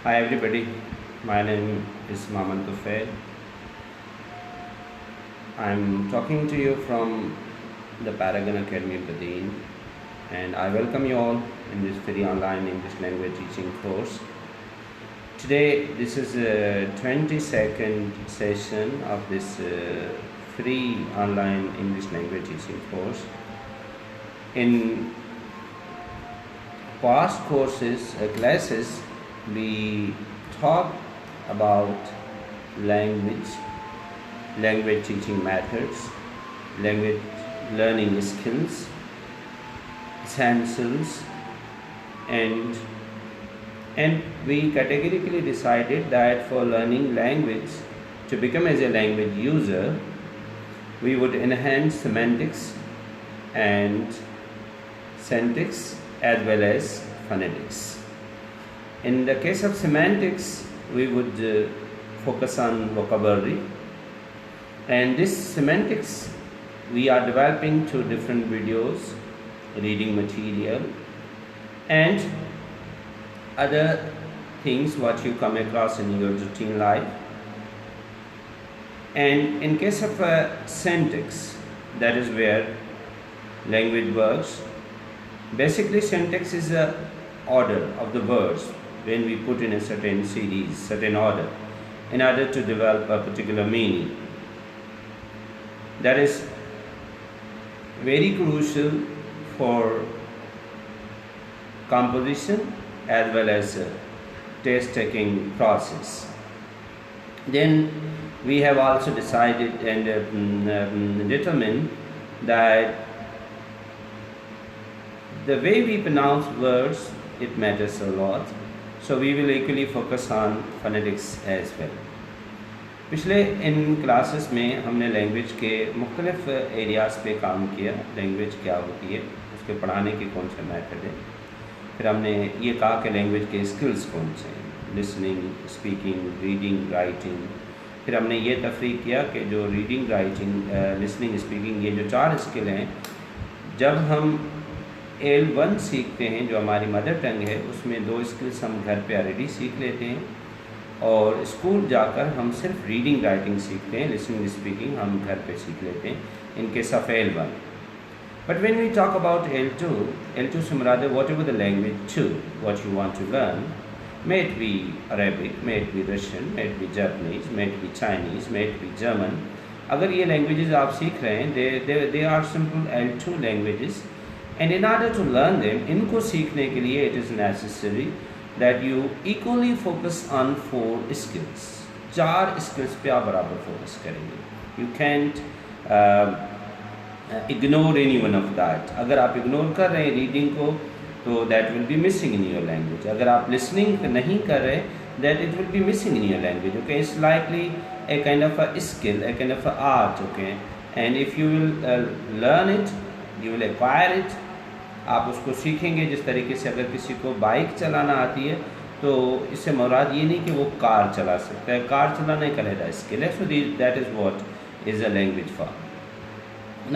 Hi everybody, my name is Maman Tufail. I'm talking to you from the Paragon Academy Badin, and I welcome you all in this free online English language teaching course. Today, this is a 22nd session of this free online English language teaching course. In past courses, classes, we talk about language, language teaching methods, language learning skills, essentials, and we categorically decided that for learning language, to become as a language user, we would enhance semantics and syntax as well as phonetics. In the case of semantics, we would focus on vocabulary, and this semantics we are developing through different videos, reading material, and other things what you come across in your routine life. And in case of syntax, that is where language works. Basically, syntax is a order of the words when we put in a certain series, certain order, in order to develop a particular meaning. That is very crucial for composition as well as test taking process. Then we have also decided and determined that the way we pronounce words, it matters a lot. So we will equally focus on phonetics as well. पिछले इन classes में हमने language के मुख्तलिफ areas पे काम किया, language क्या होती है, उसके पढ़ाने के कौन से मेथड हैं। फिर हमने ये कहा कि लैंग्वेज के स्किल्स कौन से हैं, लिसनिंग, स्पीकिंग, रीडिंग, राइटिंग। फिर हमने ये तफरीक किया कि जो रीडिंग, राइटिंग, लिसनिंग, स्पीकिंग, ये जो 4 स्किल हैं, जब हम L1 सीखते हैं जो हमारी मदर टंग है, उसमें 2 स्किल्स हम घर पे ऑलरेडी सीख लेते हैं, और स्कूल जाकर हम सिर्फ रीडिंग, राइटिंग सीखते हैं, लिसनिंग, स्पीकिंग हम घर पे सीख लेते हैं in case of L1. But when we talk about L2 से मुराद है whatever the language 2 what you want to learn, may it be Arabic, may it be Russian, may it be Japanese, may it be Chinese, may it be German. अगर ये languages आप सीख रहे हैं, they are simple L2 languages, and in order to learn them, इनको सीखने के लिए it is necessary that you equally focus on 4 skills. 4 skills पे आप बराबर फोकस करेंगे. You can't ignore any one of that. अगर आप इग्नोर कर रहे हैं रीडिंग को, तो that will be missing in your language. अगर आप listening नहीं कर रहे, that it will be missing in your language. Okay, it's likely a kind of a skill, a kind of a art. Okay, and if you will learn it, you will acquire it. आप उसको सीखेंगे। जिस तरीके से अगर किसी को bike चलाना आती है, तो इससे मुराद ये नहीं कि वो कार चला सकता है, कार चलाना एक अलग स्किल है। So that is what is a language for.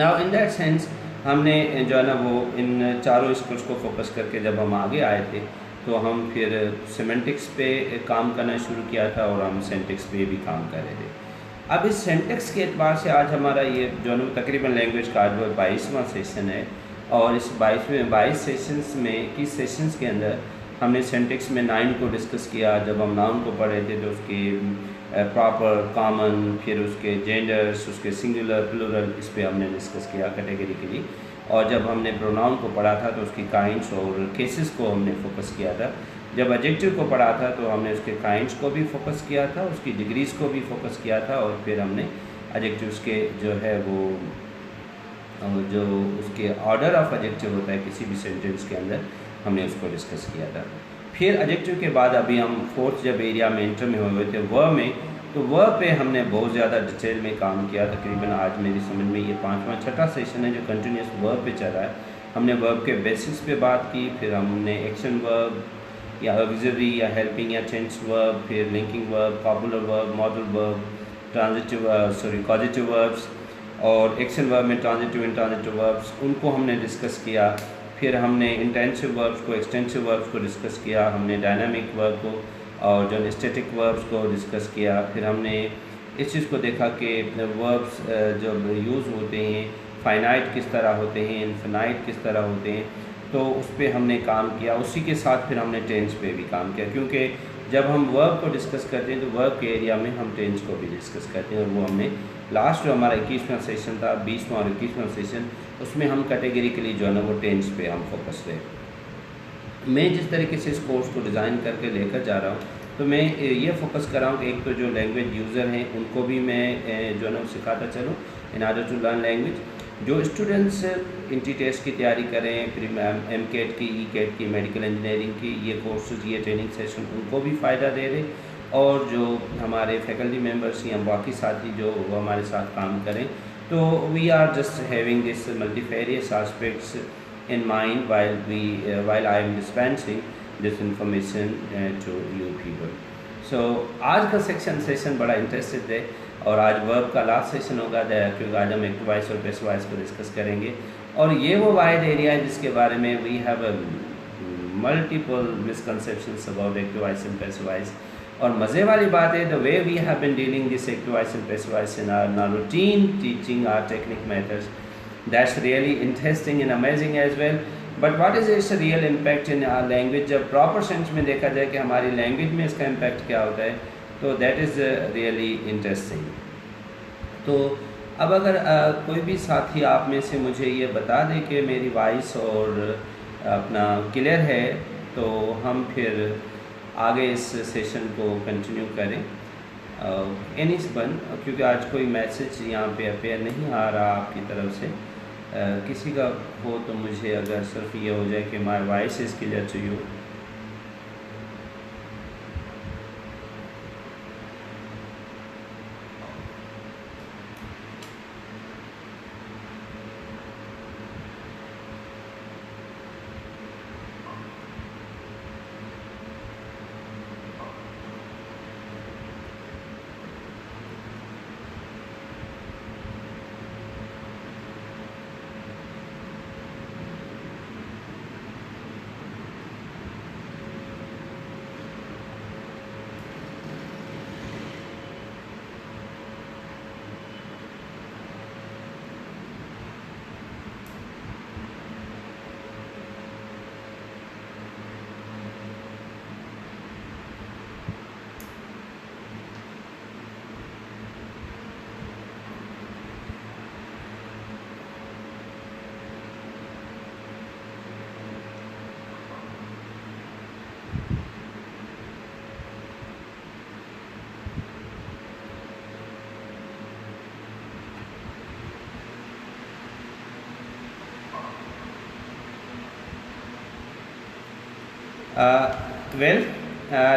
Now in that sense हमने जो है ना वो इन 4 स्किल्स को फोकस करके जब हम आगे आए थे, तो हम फिर सिमेंटिक्स पे काम करना शुरू किया था, और हम सिंटैक्स पे भी काम कर रहे थे। अब इस सिंटैक्स के एतबार से आज हमारा ये जो है तकरीबन लैंग्वेज का आज वो 22वां सेशन है, और इस 22 सेशंस में की सेशंस के अंदर हमने सिंटैक्स में नाउन को डिस्कस किया। जब हम नाउन को पढ़े थे तो उसके प्रॉपर, कॉमन, फिर उसके जेंडर्स, उसके सिंगुलर, प्लूरल, इस पे हमने डिस्कस किया कैटेगरिकली। और जब हमने प्रोनाउन को पढ़ा था तो उसकी काइंड्स और केसेस को हमने फोकस किया था। जब एडजेक्टिव को पढ़ा था तो हमने उसके काइंड्स को भी फोकस किया था, उसकी डिग्रीज़ को भी फोकस किया था, और फिर हमने एडजेक्टिव्स के जो है वो जो उसके ऑर्डर ऑफ एडजेक्टिव होता है किसी भी सेंटेंस के अंदर, हमने उसको डिस्कस किया था। फिर एडजेक्टिव के बाद अभी हम 4th जब एरिया में इंटर में हुए थे वर्ब में, तो वर्ब पे हमने बहुत ज़्यादा डिटेल में काम किया। तकरीबन आज मेरी समझ में ये 5वां 6ठा सेशन है जो कंटिन्यूस वर्ब पे चल रहा है। हमने वर्ब के बेसिक्स पे बात की, फिर हमने एक्शन वर्ब या ऑक्सिलरी या हेल्पिंग या टेंस वर्ब, फिर linking verb, copular verb, modal verb, causative verbs, और एक्शन वर्ब में ट्रांजिटिव इंट्रांजिटिव वर्ब्स, उनको हमने डिस्कस किया। फिर हमने इंटेंसिव वर्ब्स को, एक्सटेंसिव वर्ब्स को डिस्कस किया। हमने डायनामिक वर्ब को और जो स्टैटिक वर्ब्स को डिस्कस किया। फिर हमने इस चीज़ को देखा कि वर्ब्स जब यूज़ होते हैं फाइनाइट किस तरह होते हैं, इनफिनाइट किस तरह होते हैं, तो उस पर हमने काम किया। उसी के साथ फिर हमने टेंस पे भी काम किया, क्योंकि जब हम वर्ब को डिस्कस करते हैं तो वर्ब के एरिया में हम टेंस को भी डिस्कस करते हैं। और वो हमने लास्ट जो हमारा 21वां सेशन था, 20वां और 21वां सेशन, उसमें हम कैटेगरिकली जो है ना वो टेंस पे हम फोकस रहे। मैं जिस तरीके से इस कोर्स को डिज़ाइन करके लेकर जा रहा हूँ, तो मैं ये फोकस कर रहा हूँ कि एक तो जो लैंग्वेज यूज़र हैं उनको भी मैं जो है ना सिखाता चलूँ in order to learn language. जो स्टूडेंट्स इंटी टेस्ट की तैयारी करें, फिर MCAT की, ECAT की, मेडिकल इंजीनियरिंग की, ये कोर्सेज, ये ट्रेनिंग सेशन उनको भी फ़ायदा दे रहे, और जो हमारे फैकल्टी मेम्बर्स या बाकी साथी जो हमारे साथ काम करें, तो we are just having this multifarious aspects in mind while I am dispensing this information to you people. So आज का सेशन बड़ा इंटरेस्टेड है, और आज वर्ब का लास्ट सेशन होगा, क्योंकि आज हम एक्टिव वॉइस और पैसिव वॉइस को डिस्कस करेंगे। और ये वो वाइड एरिया है जिसके बारे में we have multiple misconceptions about active voice and passive voice. और मज़े वाली बात है, the way we have been dealing this active voice and passive voice in our routine teaching, our technique methods, that's really interesting and amazing as well. But what is its real impact in our language, जब proper sense में देखा जाए कि हमारी language में इसका impact क्या होता है, तो दैट इज़ रियली इंटरेस्टिंग। तो अब अगर कोई भी साथी आप में से मुझे ये बता दें कि मेरी वॉइस और अपना क्लियर है, तो हम फिर आगे इस सेशन को कंटिन्यू करें। एनीवन, क्योंकि आज कोई मैसेज यहाँ पे अपेयर नहीं आ रहा आपकी तरफ से, किसी का हो तो मुझे अगर सिर्फ ये हो जाए कि my voice is clear to you.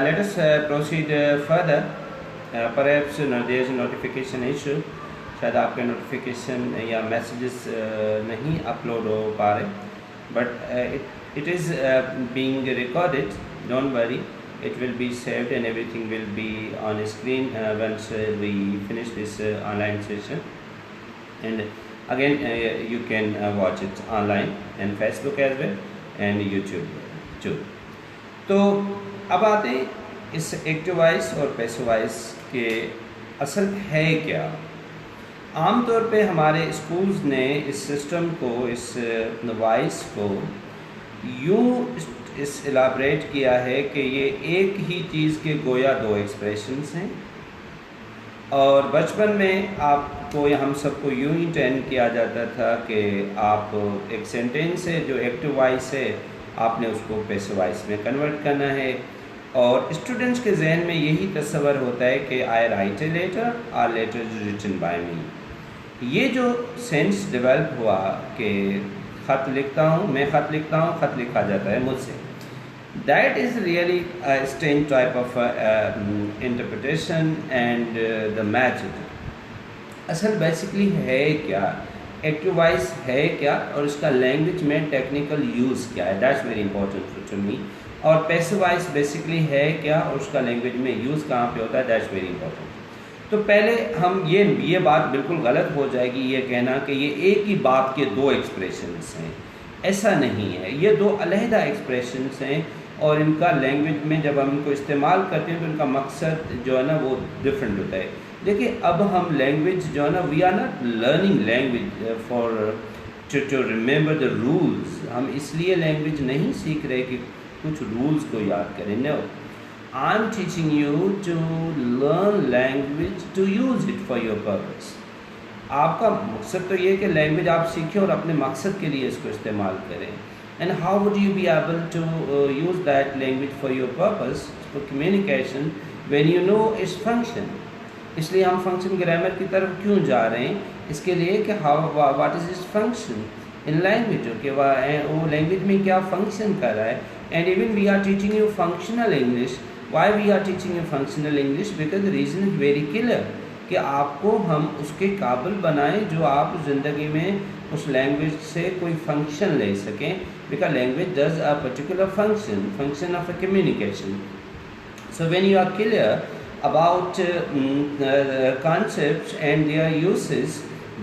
Let us proceed further. Perhaps there is a notification issue. शायद आपके नोटिफिकेशन या मैसेजेस नहीं अपलोड हो पा रहे, but it is being recorded. Don't worry, it will be saved and everything will be on screen once we finish this online session. And again you can watch it online and Facebook as well and YouTube too. तो अब आते हैं इस active voice और passive voice के असल है क्या। आमतौर पे हमारे स्कूल्स ने इस सिस्टम को, इस वॉइस को यूँ इस एलाबरेट किया है कि ये एक ही चीज़ के गोया दो एक्सप्रेशंस हैं, और बचपन में आपको या हम सबको यूँ ही ट्रेन किया जाता था कि आप एक सेंटेंस है जो एक्टिव वॉइस है, आपने उसको पैसिव वॉइस में कन्वर्ट करना है। और स्टूडेंट्स के जहन में यही तस्वर होता है कि आई राइट ए लेटर और letter is written by me. ये जो सेंस डेवलप हुआ कि ख़त लिखता हूँ, मैं ख़त लिखता हूँ, ख़त लिखा जाता है मुझसे, that is really strange type of interpretation and the method. असल बेसिकली है क्या, एक्टिव वॉइस है क्या, और इसका लैंग्वेज में टेक्निकल यूज़ क्या है, that's very important to me. और पैसिव वॉइस बेसिकली है क्या और उसका लैंग्वेज में यूज़ कहाँ पे होता है, दैट्स वेरी इंपॉर्टेंट। तो पहले हम ये बात बिल्कुल गलत हो जाएगी ये कहना कि ये एक ही बात के दो एक्सप्रेशंस हैं, ऐसा नहीं है। ये दो अलहदा एक्सप्रेशंस हैं और इनका लैंग्वेज में जब हम इनको इस्तेमाल करते हैं तो इनका मकसद जो है ना वो डिफरेंट होता है। देखिए अब हम लैंग्वेज जो है ना, we are not learning language for to remember the rules. हम इसलिए लैंग्वेज नहीं सीख रहे कि कुछ रूल्स को याद करें। No, I am teaching you to learn language to use it for your purpose. आपका मकसद तो ये है कि लैंग्वेज आप सीखें और अपने मकसद के लिए इसको इस्तेमाल करें। And how would you be able to use that language for your purpose for communication when you know its function. इसलिए हम फंक्शन ग्रामर की तरफ क्यों जा रहे हैं? इसके लिए कि how what is its function in language, कि वो लैंग्वेज में क्या फंक्शन कर रहा है। And even we are teaching you functional English. Why we are teaching you functional English? Because the reason is very clear कि आपको हम उसके काबिल बनाएं जो आप ज़िंदगी में उस लैंग्वेज से कोई फंक्शन ले सकें। Because language does a particular function of a communication. So when you are clear about concepts and their uses,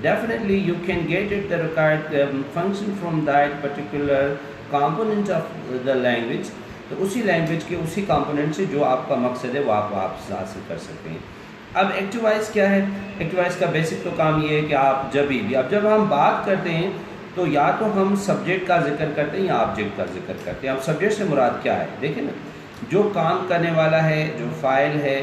definitely you can get it the required function from that particular component of the language। तो उसी language के उसी component से जो आपका मकसद है वो आप हासिल कर सकते हैं। अब एक्टिव वॉइस क्या है? एक्टिव वॉइस का बेसिक तो काम ये है कि आप जब हम बात करते हैं तो या तो हम सब्जेक्ट का जिक्र करते हैं या ऑब्जेक्ट का जिक्र करते हैं। अब सब्जेक्ट से मुराद क्या है? देखिए ना, जो काम करने वाला है, जो फाइल है,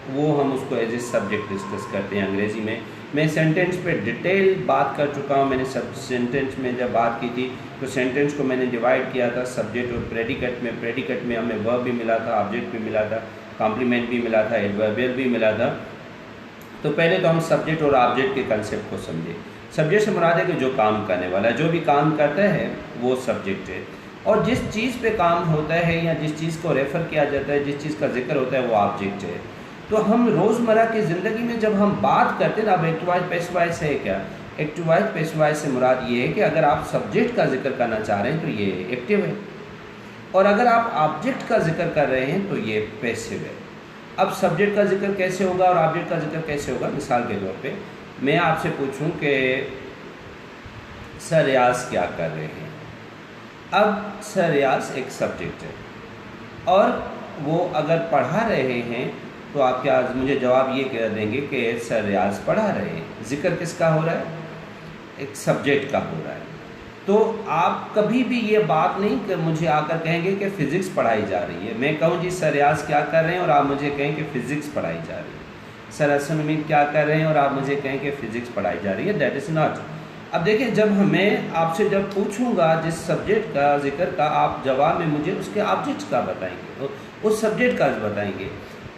वो हम उसको एज ए सब्जेक्ट डिस्कस करते हैं अंग्रेज़ी में। मैं सेंटेंस पे डिटेल बात कर चुका हूँ। मैंने सब सेंटेंस में जब बात की थी तो सेंटेंस को मैंने डिवाइड किया था सब्जेक्ट और प्रेडिकेट में। प्रेडिकेट में हमें वर्ब भी मिला था, ऑब्जेक्ट भी मिला था, कॉम्प्लीमेंट भी मिला था, एडवर्बियल भी मिला था। तो पहले तो हम सब्जेक्ट और ऑब्जेक्ट के कंसेप्ट को समझे। सब्जेक्ट से मुराद है कि जो काम करने वाला है, जो भी काम करता है वो सब्जेक्ट है। और जिस चीज़ पे काम होता है या जिस चीज़ को रेफ़र किया जाता है, जिस चीज़ का जिक्र होता है वो ऑब्जेक्ट है। तो हम रोज़मर्रा की ज़िंदगी में जब हम बात करते हैं ना, अब एक्टिव वॉइस पैसिव वॉइस है क्या? एक्टिव वॉइस पैसिव वॉइस से मुराद ये है कि अगर आप सब्जेक्ट का जिक्र करना चाह रहे हैं तो ये एक्टिव है, और अगर आप ऑब्जेक्ट का जिक्र कर रहे हैं तो ये पैसिव है। अब सब्जेक्ट का जिक्र कैसे होगा और ऑब्जेक्ट का जिक्र कैसे होगा? मिसाल के तौर पे मैं आपसे पूछूं कि सर रियाज क्या कर रहे हैं। अब सर रियाज एक सब्जेक्ट है और वो अगर पढ़ा रहे हैं तो आप क्या मुझे जवाब ये कह देंगे कि सर रियाज पढ़ा रहे हैं। जिक्र किसका हो रहा है? एक सब्जेक्ट का हो रहा है। तो आप कभी भी ये बात नहीं कि मुझे आकर कहेंगे कि फ़िज़िक्स पढ़ाई जा रही है। मैं कहूँ जी सर रियाज क्या कर रहे हैं और आप मुझे कहें कि फ़िज़िक्स पढ़ाई जा रही है। सर हसन उम्मीद क्या कर रहे हैं और आप मुझे कहें कि फ़िज़िक्स पढ़ाई जा रही है। That is not. अब देखिए, जब मैं आपसे जब पूछूंगा जिस सब्जेक्ट का जिक्र का, आप जवाब में मुझे उसके ऑब्जेक्ट का बताएंगे, तो उस सब्जेक्ट का बताएंगे।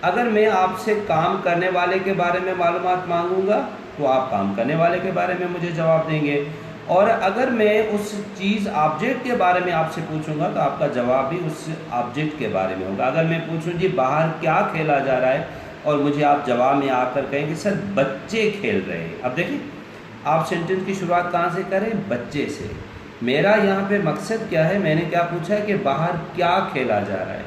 अगर मैं आपसे काम करने वाले के बारे में मालूमात मांगूंगा तो आप काम करने वाले के बारे में मुझे जवाब देंगे, और अगर मैं उस चीज़ ऑब्जेक्ट के बारे में आपसे पूछूंगा तो आपका जवाब भी उस ऑब्जेक्ट के बारे में होगा। अगर मैं पूछूं जी बाहर क्या खेला जा रहा है और मुझे आप जवाब में आकर कहेंगे सर बच्चे खेल रहे हैं। अब देखिए, आप सेंटेंस की शुरुआत कहाँ से करें? बच्चे से। मेरा यहाँ पे मकसद क्या है? मैंने क्या पूछा है कि बाहर क्या खेला जा रहा है,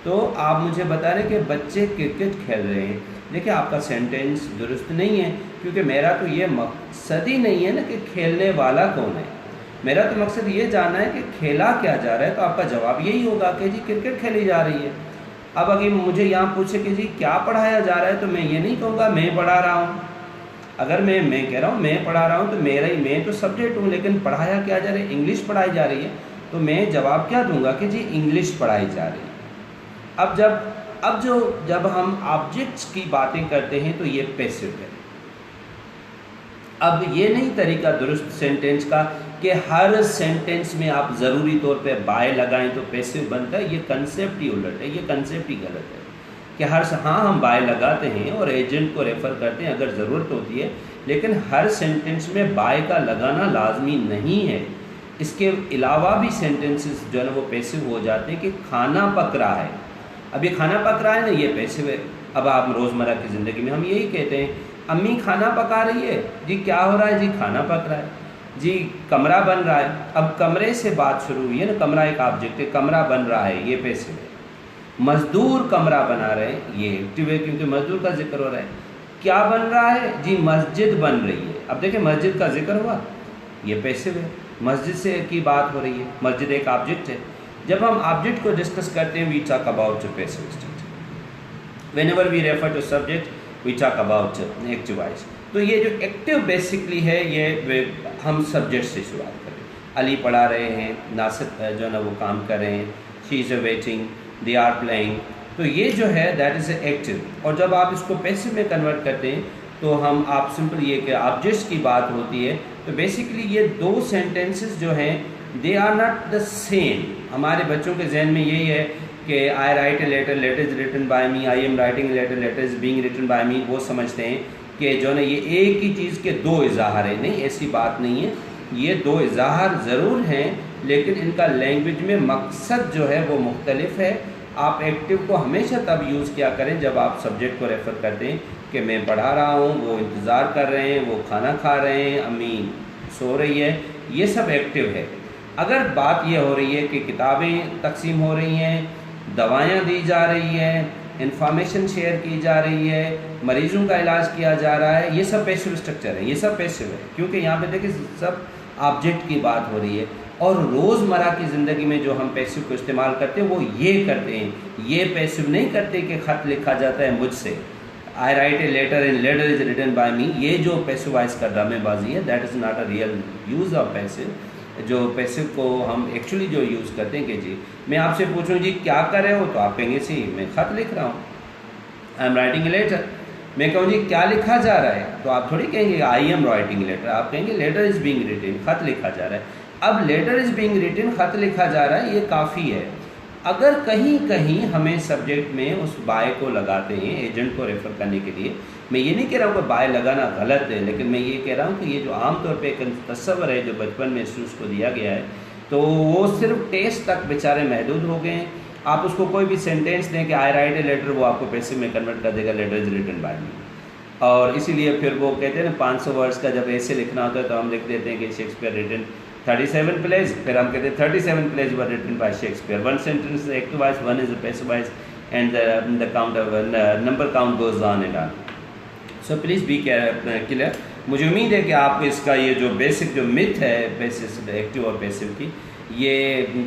तो आप मुझे बता रहे हैं कि बच्चे क्रिकेट खेल रहे हैं। देखिए, आपका सेंटेंस दुरुस्त नहीं है, क्योंकि मेरा तो ये मकसद ही नहीं है ना कि खेलने वाला कौन है। मेरा तो मकसद ये जानना है कि खेला क्या जा रहा है। तो आपका जवाब यही होगा कि जी क्रिकेट खेली जा रही है। अब अगर मुझे यहाँ पूछे कि जी क्या पढ़ाया जा रहा है, तो मैं ये नहीं कहूँगा मैं पढ़ा रहा हूँ। अगर मैं कह रहा हूँ मैं पढ़ा रहा हूँ तो मैं तो सब्जेक्ट हूँ, लेकिन पढ़ाया क्या जा रहा है? इंग्लिश पढ़ाई जा रही है। तो मैं जवाब क्या दूंगा कि जी इंग्लिश पढ़ाई जा रही है। जब हम ऑब्जेक्ट्स की बातें करते हैं तो ये पैसिव है। अब ये नहीं तरीका दुरुस्त सेंटेंस का कि हर सेंटेंस में आप ज़रूरी तौर पे बाय लगाएं तो पैसिव बनता है। ये कंसेप्ट ही उलट है, ये कंसेप्ट ही गलत है कि हाँ हम बाय लगाते हैं और एजेंट को रेफ़र करते हैं अगर ज़रूरत होती है, लेकिन हर सेंटेंस में बाय का लगाना लाजमी नहीं है। इसके अलावा भी सेंटेंसेस जो है ना वो पैसिव हो जाते हैं कि खाना पक रहा है। अब ये खाना पक रहा है ना, ये पैसिव है। अब आप रोज़मर्रा की ज़िंदगी में हम यही कहते हैं, अम्मी खाना पका रही है। जी क्या हो रहा है? जी खाना पक रहा है। जी कमरा बन रहा है। अब कमरे से बात शुरू हुई है ना, कमरा एक ऑब्जेक्ट है, कमरा बन रहा है, ये पैसिव है। मज़दूर कमरा बना रहे हैं, ये एक्टिव है क्योंकि मज़दूर का जिक्र हो रहा है। क्या बन रहा है? जी मस्जिद बन रही है। अब देखिए, मस्जिद का जिक्र हुआ, ये पैसिव है। मस्जिद से की बात हो रही है, मस्जिद एक ऑब्जेक्ट है। जब हम ऑब्जेक्ट को डिस्कस करते हैं we talk about passive state, whenever we refer to subject we talk about active voice. तो ये जो एक्टिव बेसिकली है ये हम सब्जेक्ट से शुरुआत करें। अली पढ़ा रहे हैं, नासिर जो है ना वो काम कर रहे हैं, she is waiting, they are playing, तो ये जो है दैट इज़ एक्टिव। और जब आप इसको पैसिव में कन्वर्ट करते हैं तो हम आप सिंपल ये कि ऑब्जेक्ट्स की बात होती है, तो बेसिकली ये दो सेंटेंसेस जो हैं they are not the same. हमारे बच्चों के जहन में यही है कि I write a letter, letter is written by me, I am writing a letter, letter is being written by me. वो समझते हैं कि जो है ना ये एक ही चीज़ के दो इज़हार है। नहीं, ऐसी बात नहीं है, ये दो इज़हार ज़रूर हैं लेकिन इनका लैंग्वेज में मकसद जो है वो मुख्तलिफ है। आप एक्टिव को हमेशा तब यूज़ किया करें जब आप सब्जेक्ट को रेफ़र करते हैं कि मैं पढ़ा रहा हूँ, वो इंतज़ार कर रहे हैं, वो खाना खा रहे हैं, अम्मी सो रही है, ये सब एक्टिव है। अगर बात ये हो रही है कि किताबें तकसीम हो रही हैं, दवाइयाँ दी जा रही हैं, इंफॉर्मेशन शेयर की जा रही है, मरीज़ों का इलाज किया जा रहा है, ये सब पैसिव स्ट्रक्चर है, ये सब पैसिव है, क्योंकि यहाँ पे देखिए सब ऑब्जेक्ट की बात हो रही है। और रोज़मर्रा की ज़िंदगी में जो हम पैसिव को इस्तेमाल करते हैं वो ये करते हैं। ये पैसिव नहीं करते कि ख़त लिखा जाता है मुझसे, I write a letter and letter is written by me, ये जो पैसिवाइज का ड्रामेबाजी है that is not a real use of passive. जो पैसिव को हम एक्चुअली जो यूज़ करते हैं कि जी मैं आपसे पूछूं जी क्या कर रहे हो, तो आप कहेंगे सी मैं ख़त लिख रहा हूँ, I am writing a letter. मैं कहूँ जी क्या लिखा जा रहा है, तो आप थोड़ी कहेंगे आई एम राइटिंग लेटर, आप कहेंगे लेटर इज़ बीइंग रिटन, ख़त लिखा जा रहा है। अब लेटर इज़ बीइंग रिटन, ख़त लिखा जा रहा है, ये काफ़ी है। अगर कहीं कहीं हमें सब्जेक्ट में उस बाय को लगाते हैं एजेंट को रेफ़र करने के लिए, मैं ये नहीं कह रहा हूँ कि बाय लगाना गलत है, लेकिन मैं ये कह रहा हूँ कि ये जो आमतौर पे एक तस्वर है जो बचपन में स्टूडेंट्स को दिया गया है, तो वो सिर्फ टेस्ट तक बेचारे महदूद हो गए हैं। आप उसको कोई भी सेंटेंस दें कि आई राइट ए लेटर, वो आपको पैसिव में कन्वर्ट कर देगा, लेटर इज़ रिटन बाय मी। और इसीलिए फिर वो कहते हैं ना 500 वर्ड्स का जब ऐसे लिखना होता है तो हम लिख देते हैं कि शेक्सपियर रिटन 37 plays, फिर हम कहते हैं 37 plays were written by Shakespeare. One sentence is active voice, one is passive voice, and the count of number count goes on and on. So please be clear. मुझे उम्मीद है कि आपको इसका ये जो बेसिक जो मिथ है पैसिव एक्टिव और पैसिव की, ये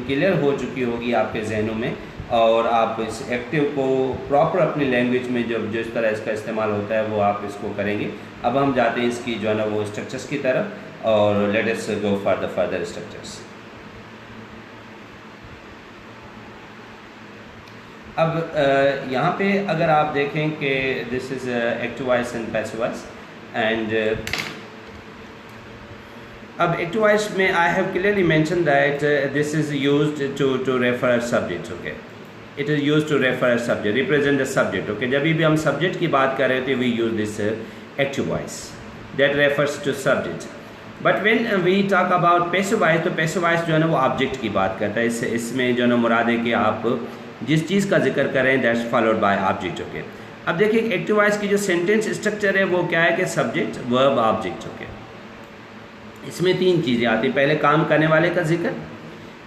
क्लियर हो चुकी होगी आपके जहनों में, और आप इस एक्टिव को प्रॉपर अपनी लैंग्वेज में जो जिस तरह इसका इस्तेमाल होता है वो आप इसको करेंगे। अब हम जाते हैं इसकी जो है ना वो स्ट्रक्चर्स की तरफ, और let us go for the further structures. अब यहाँ पे अगर आप देखें कि this is active voice and passive voice, and अब एक्टिव वॉइस में I have clearly mention that this is used to refer subject, okay, it is used to refer subject, represent the subject, okay. जब भी हम subject की बात कर रहे थे we use this active voice that refers to subject. But when we talk about passive voice, तो passive voice जो है ना वो ऑब्जेक्ट की बात करता है। इसमें जो है ना मुराद है कि आप जिस चीज़ का जिक्र करें that's followed by object, okay. अब देखिए एक्टिव वॉइस की जो सेंटेंस स्ट्रक्चर है वो क्या है कि सब्जेक्ट वर्ब ऑब्जेक्ट, ओके। इसमें तीन चीज़ें आती हैं, पहले काम करने वाले का जिक्र,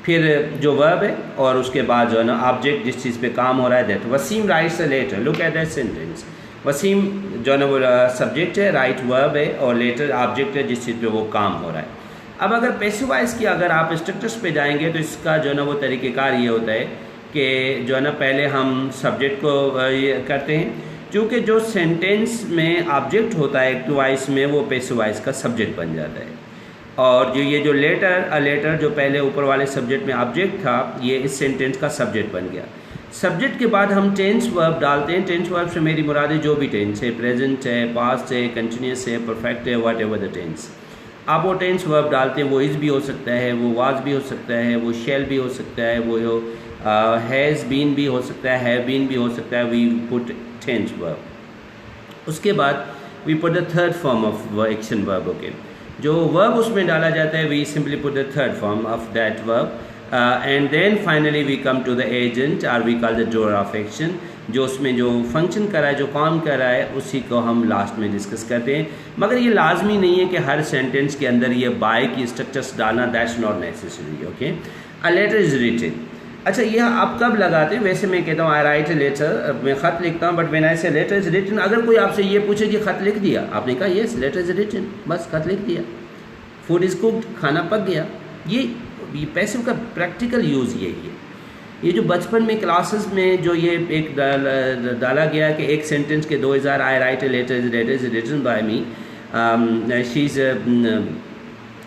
फिर जो वर्ब है, और उसके बाद जो है ना ऑब्जेक्ट जिस चीज़ पे काम हो रहा है that. Wasim writes a letter, look at that sentence. Wasim जो है ना वो सब्जेक्ट है, राइट वर्ब है, और लेटर ऑब्जेक्ट है जिस चीज़ पे वो काम हो रहा है। अब अगर पैसिव वॉइस की अगर आप स्ट्रक्चर्स पे जाएंगे तो इसका जो है ना वो तरीक़ेकार ये होता है कि जो है ना पहले हम सब्जेक्ट को ये करते हैं, क्योंकि जो सेंटेंस में ऑब्जेक्ट होता है एक्टिव वॉइस में वो पैसिव वॉइस का सब्जेक्ट बन जाता है। और जो ये जो लेटर जो पहले ऊपर वाले सब्जेक्ट में ऑब्जेक्ट था, ये इस सेंटेंस का सब्जेक्ट बन गया। सब्जेक्ट के बाद हम टेंस वर्ब डालते हैं। टेंस वर्ब से मेरी मुराद है जो भी टेंस है, प्रेजेंट है, पास्ट है, कंटिन्यूस है, परफेक्ट है, व्हाट एवर द टेंस, आप वो टेंस वर्ब डालते हैं। वो इज़ भी हो सकता है, वो वाज भी हो सकता है, वो शैल भी हो सकता है, वो हैज़ बीन भी हो सकता है, हैव बीन भी हो सकता है। We put tense verb. उसके बाद we put the third form of action verb, okay. जो वर्ब उसमें डाला जाता है we simply put the third form of that verb, and then finally we come to the agent और we call the doer of action. जो उसमें जो function कर रहा है, जो काम कर रहा है, उसी को हम लास्ट में डिस्कस करते हैं। मगर ये लाजमी नहीं है कि हर सेंटेंस के अंदर ये बाय की स्ट्रक्चर्स डालना, that's not necessary, okay. A letter is written, अच्छा ये आप कब लगाते हैं? वैसे मैं कहता हूँ आई राइट ए लेटर, मैं ख़त लिखता हूँ, बट व्हेन आई से लेटर इज़ रिटन, अगर कोई आपसे ये पूछे कि ख़त लिख दिया, आपने कहा येस लेटर इज़ रिटन, बस ख़त लिख दिया। फूड इज़ कुक्ड, खाना पक गया। ये पैसिव का प्रैक्टिकल यूज़ यही है। ये जो बचपन में क्लासेस में जो ये एक डाला गया कि एक सेंटेंस के 2000 I write a letter is written by me, she is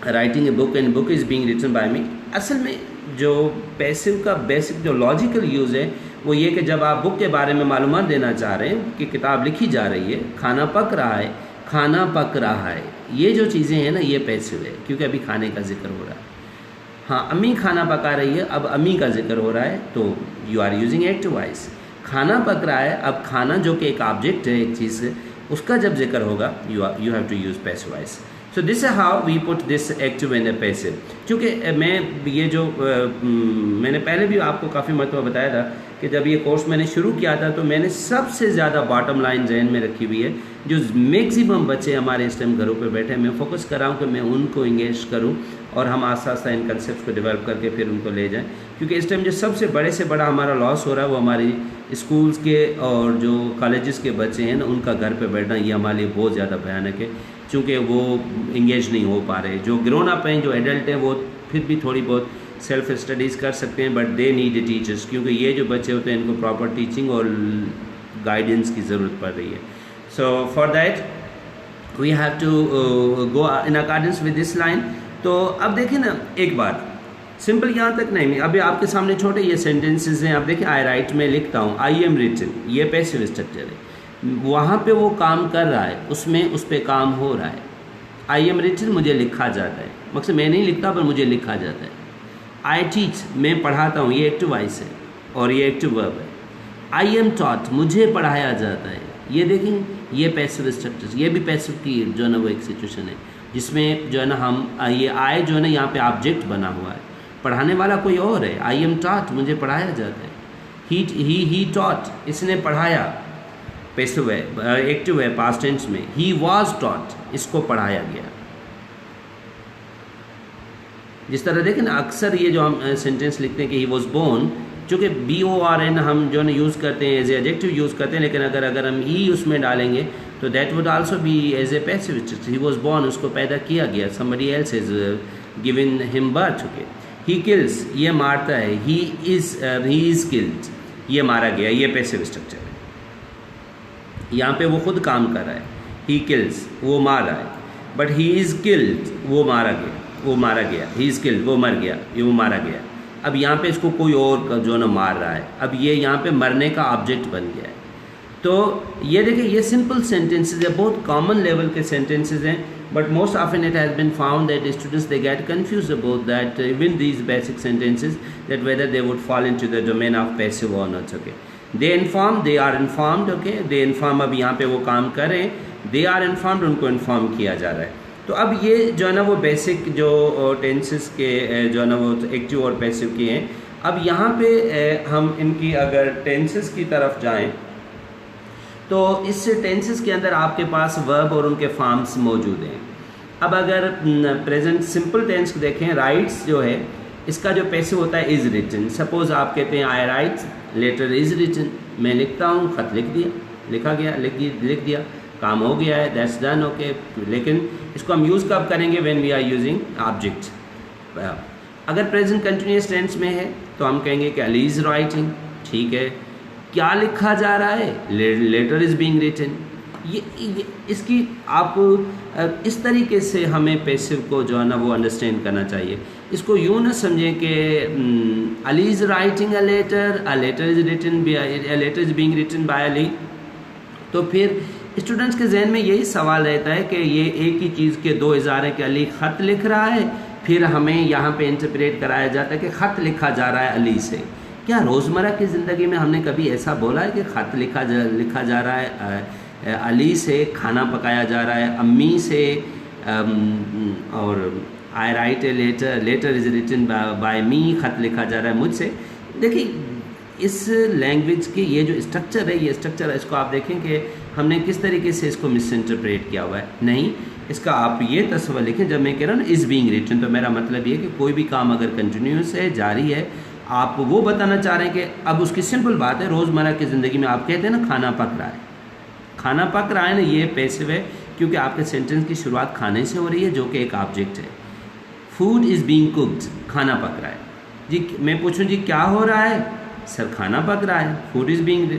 writing a book and book is being written by me. असल में जो पैसिव का बेसिक जो लॉजिकल यूज़ है वो ये कि जब आप बुक के बारे में मालूमात देना चाह रहे हैं कि किताब लिखी जा रही है, खाना पक रहा है, खाना पक रहा है, ये जो चीज़ें हैं ना ये पैसिव है, क्योंकि अभी खाने का जिक्र हो रहा है। हाँ, अम्मी खाना पका रही है, अब अम्मी का जिक्र हो रहा है तो you are using active voice. खाना पक रहा है, अब खाना जो कि एक ऑब्जेक्ट है, एक चीज़ है, उसका जब जिक्र होगा you have to use passive voice. So this is how we put this active and passive. क्योंकि मैं ये जो मैंने पहले भी आपको काफ़ी मरतबा बताया था कि जब ये कोर्स मैंने शुरू किया था तो मैंने सबसे ज़्यादा बॉटम लाइन जहन में रखी हुई है, जो मैक्सिमम बच्चे हमारे इस टाइम घरों पे बैठे हैं, मैं फोकस कर रहा हूँ कि मैं उनको इंगेज करूँ और हम आस्ता आस्ता इन कंसेप्ट को डेवलप करके फिर उनको ले जाएं। क्योंकि इस टाइम जो सबसे बड़े से बड़ा हमारा लॉस हो रहा है वो हमारी स्कूल्स के और जो कॉलेजेस के बच्चे हैं ना, उनका घर पे बैठना ये हमारे लिए बहुत ज़्यादा भयानक है, क्योंकि वो इंगेज नहीं हो पा रहे। जो ग्रोन अप हैं, जो एडल्ट हैं, वो फिर भी थोड़ी बहुत सेल्फ स्टडीज़ कर सकते हैं, बट दे नीड टीचर्स, क्योंकि ये जो बच्चे होते हैं इनको प्रॉपर टीचिंग और गाइडेंस की ज़रूरत पड़ रही है। So for that we have to go in accordance with this line. तो अब देखिए ना, एक बात सिंपल यहाँ तक नहीं, अभी आपके सामने छोटे ये सेंटेंसेस हैं। आप देखिए, आई राइट में लिखता हूँ, आई एम रिटन, ये पैसिव स्ट्रक्चर है। वहाँ पे वो काम कर रहा है, उसमें उस पर काम हो रहा है। आई एम रिटन, मुझे लिखा जाता है, मकसद मैं नहीं लिखता पर मुझे लिखा जाता है। आई टीच, मैं पढ़ाता हूँ, ये एक्टिव वॉइस है और ये एक्टिव वर्ब है। आई एम टॉट, मुझे पढ़ाया जाता है, ये देखें ये पैसिव स्ट्रक्चर, ये भी पैसिव की जो है ना वो एक सिचुएशन है जिसमें जो है ना हम ये आई जो है ना यहाँ पे ऑब्जेक्ट बना हुआ है, पढ़ाने वाला कोई और है। आई एम टॉट, मुझे पढ़ाया जाता है। ही टॉट, इसने पढ़ाया, पैसिव है, एक्टिव है पास्ट टेंस में। ही वॉज टॉट, इसको पढ़ाया गया। जिस तरह देखें ना, अक्सर ये जो हम सेंटेंस लिखते हैं कि ही वॉज बोर्न, चूँकि BORN हम जो है ना यूज़ करते हैं एज ए एडजेक्टिव यूज़ करते हैं, लेकिन अगर हम ही उसमें डालेंगे तो that would also be as a passive. He was born, उसको पैदा किया गया, somebody else is given him birth. Okay, he kills, ये मारता है। ही इज़ किल्ड, ये मारा गया, ये पैसिव स्ट्रक्चर है। यहाँ पे वो खुद काम कर रहा है, ही किल्स, वो मार रहा है, बट ही इज़ किल्ड, वो मारा गया, वो मारा गया। ही इज़ किल्ड, वो मर गया, ये वो मारा गया। अब यहाँ पे इसको कोई और जो ना मार रहा है, अब ये यहाँ पे मरने का ऑब्जेक्ट बन गया है। तो ये देखिए, ये सिंपल सेंटेंसेस है, बहुत कॉमन लेवल के सेंटेंसेस हैं, but most often it has been found that the students they get confused about that even these basic sentences, that whether they would fall into the domain of passive or not. Okay, they inform, they are informed. Okay, they inform, अब यहाँ पे वो काम कर रहे हैं, they are informed, उनको inform किया जा रहा है। तो अब ये जो है ना वो बेसिक जो टेंसेस के जो है ना वो एक्टिव और पैसिव के हैं। अब यहाँ पे हम इनकी अगर टेंसेस की तरफ जाएं तो इस टेंसेस के अंदर आपके पास वर्ब और उनके फॉर्म्स मौजूद हैं। अब अगर प्रेजेंट सिंपल टेंस देखें, राइट्स जो है इसका जो पैसिव होता है इज़ रिटन। सपोज़ आप कहते हैं आई राइट, लेटर इज़ रिटन, मैं लिखता हूँ, ख़त लिख दिया, लिखा गया, लिख दिया, काम हो गया है, दैट्स डन। ओके, लेकिन इसको हम यूज़ कब करेंगे? When we are using object. अगर प्रेजेंट कंटिन्यूअस टेंस में है तो हम कहेंगे कि अली इज़ राइटिंग, ठीक है, क्या लिखा जा रहा है? Letter is being written. ये इसकी आप इस तरीके से हमें पैसिव को जो है ना वो अंडरस्टैंड करना चाहिए। इसको यूँ ना समझें कि Ali is writing a letter is written, a letter is being written by Ali. तो फिर स्टूडेंट्स के जहन में यही सवाल रहता है कि ये एक ही चीज़ के दो इज़ार है कि अली ख़त लिख रहा है, फिर हमें यहाँ पे इंटरप्रेट कराया जाता है कि ख़त लिखा जा रहा है अली से। क्या रोज़मर्रा की ज़िंदगी में हमने कभी ऐसा बोला है कि ख़त लिखा जा रहा है अली से, खाना पकाया जा रहा है अम्मी से, और I write a letter is written by me, ख़त लिखा जा रहा है मुझसे। देखिए, इस लैंग्वेज की ये जो स्ट्रक्चर है, ये स्ट्रक्चर है, इसको आप देखें कि हमने किस तरीके से इसको मिस इंटरप्रेट किया हुआ है। नहीं, इसका आप ये तस्वर लिखें, जब मैं कह रहा हूँ ना इज़ बीइंग रिटन, तो मेरा मतलब ये कि कोई भी काम अगर कंटिन्यूस है, जारी है, आप वो बताना चाह रहे हैं कि अब उसकी सिंपल बात है, रोज़मर्रा की ज़िंदगी में आप कहते हैं ना खाना पक रहा है, खाना पक रहा है ना, ये पैसिव है क्योंकि आपके सेंटेंस की शुरुआत खाने से हो रही है जो कि एक ऑब्जेक्ट है। फूड इज़ बीइंग कुक्ड, खाना पक रहा है जी। मैं पूछूं जी क्या हो रहा है? सर खाना पक रहा है, फूड इज़ बीइंग।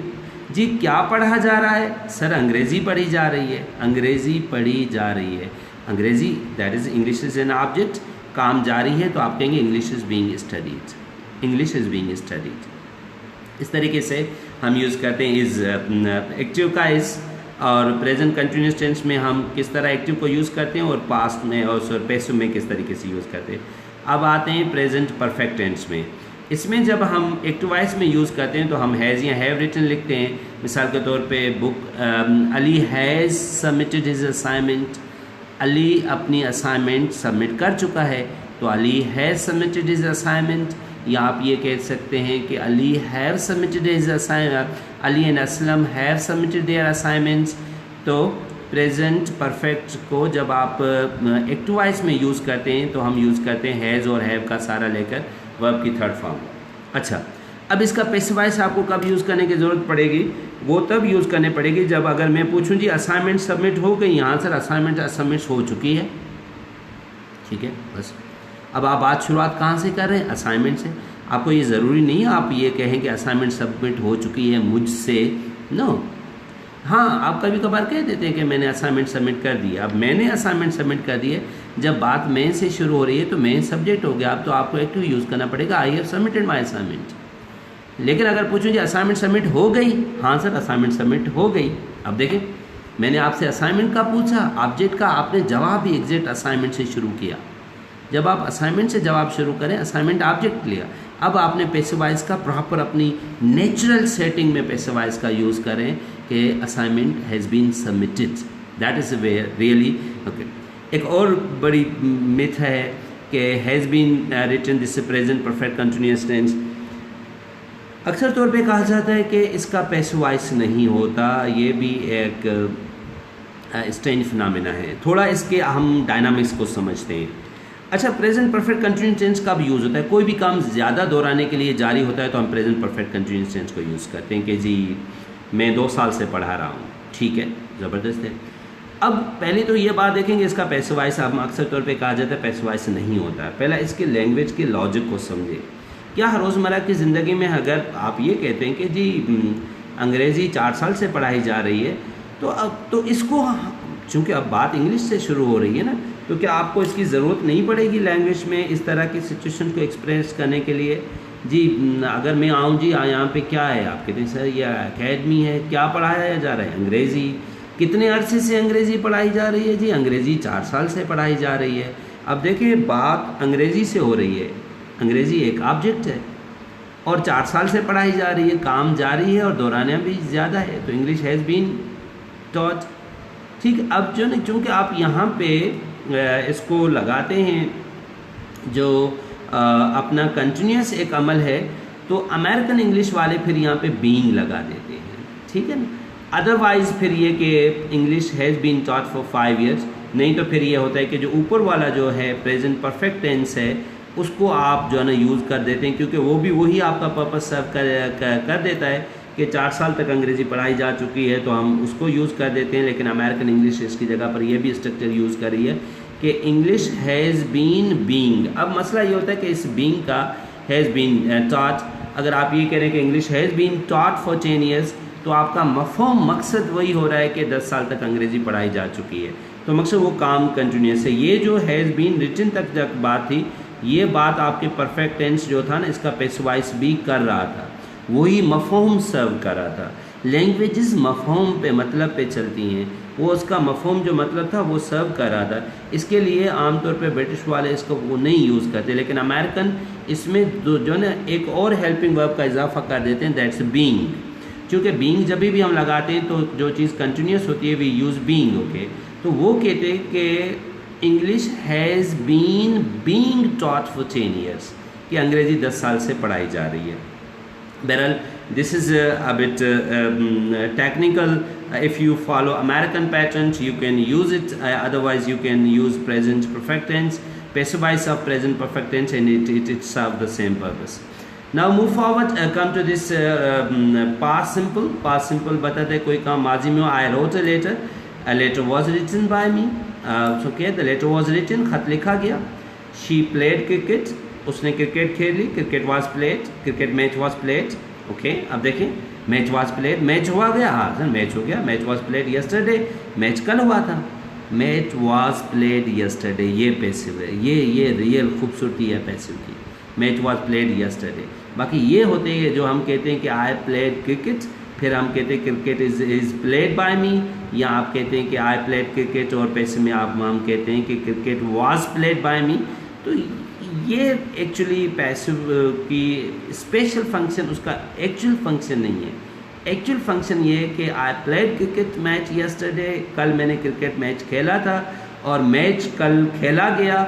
जी क्या पढ़ा जा रहा है? सर अंग्रेज़ी पढ़ी जा रही है, अंग्रेज़ी पढ़ी जा रही है। अंग्रेज़ी that is English is an object, काम जारी है तो आप कहेंगे English is being studied, English is being studied. इस तरीके से हम यूज़ करते हैं इज़। एक्टिव का इज़ और प्रेजेंट कंटिन्यूस टेंस में हम किस तरह एक्टिव को यूज़ करते हैं और पास्ट में और पैसिव में किस तरीके से यूज़ करते हैं। अब आते हैं प्रेजेंट परफेक्ट टेंस में। इसमें जब हम एक्टिव वॉइस में यूज़ करते हैं तो हम हैज़ या हैव रिटन लिखते हैं। मिसाल के तौर पे Ali has submitted his assignment, Ali अपनी असाइनमेंट सबमिट कर चुका है तो Ali has submitted his assignment. या आप ये कह सकते हैं कि Ali have submitted his assignment, Ali and Aslam have submitted there assignments. तो प्रेजेंट परफेक्ट को जब आप एक्टिव वॉइस में यूज़ करते हैं तो हम यूज़ करते हैं हैज़ और हैव का सारा लेकर वर्ब की थर्ड फॉर्म। अच्छा, अब इसका पैसिव वॉइस आपको कब यूज़ करने की ज़रूरत पड़ेगी? वो तब यूज़ करने पड़ेगी जब अगर मैं पूछूं जी असाइनमेंट सबमिट हो गई, यहाँ सर असाइनमेंट सबमिट हो चुकी है, ठीक है बस। अब आप बात शुरुआत कहाँ से कर रहे हैं? असाइनमेंट से। आपको ये ज़रूरी नहीं है आप ये कहें कि असाइनमेंट सबमिट हो चुकी है मुझसे, नो। हाँ, आप कभी कभार कह देते हैं कि मैंने असाइनमेंट सबमिट कर दिया। अब मैंने असाइनमेंट सबमिट कर दिए, जब बात मैं से शुरू हो रही है तो मैं सब्जेक्ट हो गया, अब तो आपको एक्टिव यूज़ करना पड़ेगा, I have submitted my assignment. लेकिन अगर पूछूं जी असाइनमेंट सबमिट हो गई, हाँ सर असाइनमेंट सबमिट हो गई। अब देखें मैंने आपसे असाइनमेंट का पूछा, ऑब्जेक्ट का, आपने जवाब भी एग्जैक्ट असाइनमेंट से शुरू किया। जब आप असाइनमेंट से जवाब शुरू करें, असाइनमेंट ऑब्जेक्ट लिया, अब आपने पैसिव वॉइस का प्रॉपर अपनी नेचुरल सेटिंग में पैसिव वॉइस का यूज़ करें कि assignment has been submitted, that is way really okay. एक और बड़ी मिथ है कि has been written, this present perfect continuous tense. अक्सर तौर पे कहा जाता है कि इसका पैसिव वॉइस नहीं होता, ये भी एक स्ट्रेंज फिनोमेना है। थोड़ा इसके हम डायनामिक्स को समझते हैं। अच्छा, प्रेजेंट परफेक्ट कंटिन्यूअस टेंस कब यूज़ होता है? कोई भी काम ज़्यादा दोहराने के लिए जारी होता है तो हम प्रेजेंट परफेक्ट कंटिन्यूअस टेंस को यूज़ करते हैं कि जी मैं 2 साल से पढ़ा रहा हूँ, ठीक है, ज़बरदस्त है। अब पहले तो ये बात देखेंगे इसका पैसिव वॉइस, हम अक्सर तौर पे कहा जाता है पैसिव वॉइस नहीं होता है। पहला इसके लैंग्वेज के लॉजिक को समझे। क्या रोज़मर्रा की ज़िंदगी में अगर आप ये कहते हैं कि जी अंग्रेज़ी 4 साल से पढ़ाई जा रही है तो अब तो इसको, चूँकि अब बात इंग्लिश से शुरू हो रही है ना, तो क्या आपको इसकी ज़रूरत नहीं पड़ेगी लैंग्वेज में इस तरह की सिचुएशन को एक्सप्रेस करने के लिए? जी अगर मैं आऊँ जी यहाँ पे क्या है, आप कहते हैं सर ये अकेडमी है, क्या पढ़ाया जा रहा है? अंग्रेज़ी। कितने अरसे से अंग्रेज़ी पढ़ाई जा रही है? जी अंग्रेज़ी 4 साल से पढ़ाई जा रही है। अब देखिए बात अंग्रेज़ी से हो रही है, अंग्रेज़ी एक ऑब्जेक्ट है और 4 साल से पढ़ाई जा रही है, काम जारी है और दोहराना भी ज़्यादा है, तो इंग्लिश हैज़ बीन टॉट, ठीक। अब जो नहीं, चूँकि आप यहाँ पे इसको लगाते हैं जो अपना कंटिन्यूस एक अमल है, तो अमेरिकन इंग्लिश वाले फिर यहाँ पे बीइंग लगा देते हैं, ठीक है ना। अदरवाइज़ फिर ये कि English has been taught for 5 years, नहीं तो फिर ये होता है कि जो ऊपर वाला जो है प्रेजेंट परफेक्ट टेंस है उसको आप जो है ना यूज़ कर देते हैं, क्योंकि वो भी वही आपका पर्पस सर्व कर देता है कि 4 साल तक अंग्रेज़ी पढ़ाई जा चुकी है तो हम उसको यूज़ कर देते हैं। लेकिन अमेरिकन इंग्लिश इसकी जगह पर यह भी स्ट्रक्चर यूज़ कर रही है कि इंग्लिश हैज़ बीन बीइंग। अब मसला ये होता है कि इस बीइंग का हैज़ बीन टॉट, अगर आप ये कह रहे हैं कि English has been taught for 10 years, तो आपका मफहूम मकसद वही हो रहा है कि 10 साल तक अंग्रेज़ी पढ़ाई जा चुकी है, तो मकसद वो काम कंटिन्यूस है। ये जो हैज़ बीन रिटन तक जब बात थी, ये बात आपके परफेक्ट टेंस जो था ना इसका पैसिव वॉइस भी कर रहा था, वही मफहूम सर्व कर रहा था। लैंग्वेजेस मफहूम पे मतलब पे चलती हैं, वो उसका मफहूम जो मतलब था वो सर्व कर रहा था। इसके लिए आमतौर पे ब्रिटिश वाले इसको वो नहीं यूज़ करते, लेकिन अमेरिकन इसमें जो ना एक और हेल्पिंग वर्ब का इजाफा कर देते हैं, दैट्स बीइंग। क्योंकि बीइंग जब भी हम लगाते हैं तो जो चीज़ कंटिन्यूस होती है वी यूज़ बीइंग, ओके। तो वो कहते हैं कि English has been being taught for 10 years, कि अंग्रेज़ी 10 साल से पढ़ाई जा रही है। बहरहाल this is a bit technical. If you follow American patterns you can use it, otherwise you can use present perfect tense, passive voice of present perfect tense, and it serves the same purpose. Now move forward, come to this past simple. Past simple बताते कोई काम माजी में, I wrote a letter was written by me, so okay, the letter was written, खत लिखा गया। She played cricket, उसने cricket खेली, cricket was played, cricket match was played, okay अब देखें, मैच वाज प्लेड, मैच हुआ गया, हाँ सर मैच हो गया, match was played yesterday, match कल हुआ था, मैच वाज प्लेड यस्टरडे, ये पैसिव है, ये रियल खूबसूरती है पैसिव की, मैच वाज प्लेड यस्टरडे। बाकी ये होते हैं जो हम कहते हैं कि आई प्लेड क्रिकेट, फिर हम कहते हैं क्रिकेट इज़ प्लेड बाय मी, या आप कहते हैं कि आई प्लेड क्रिकेट और पैसिव में हम कहते हैं कि क्रिकेट वाज प्लेड बाय मी। तो ये एक्चुअली पैसिव की स्पेशल फंक्शन, उसका एक्चुअल फंक्शन नहीं है। एक्चुअल फंक्शन ये है कि I played cricket match yesterday, कल मैंने क्रिकेट मैच खेला था और मैच कल खेला गया।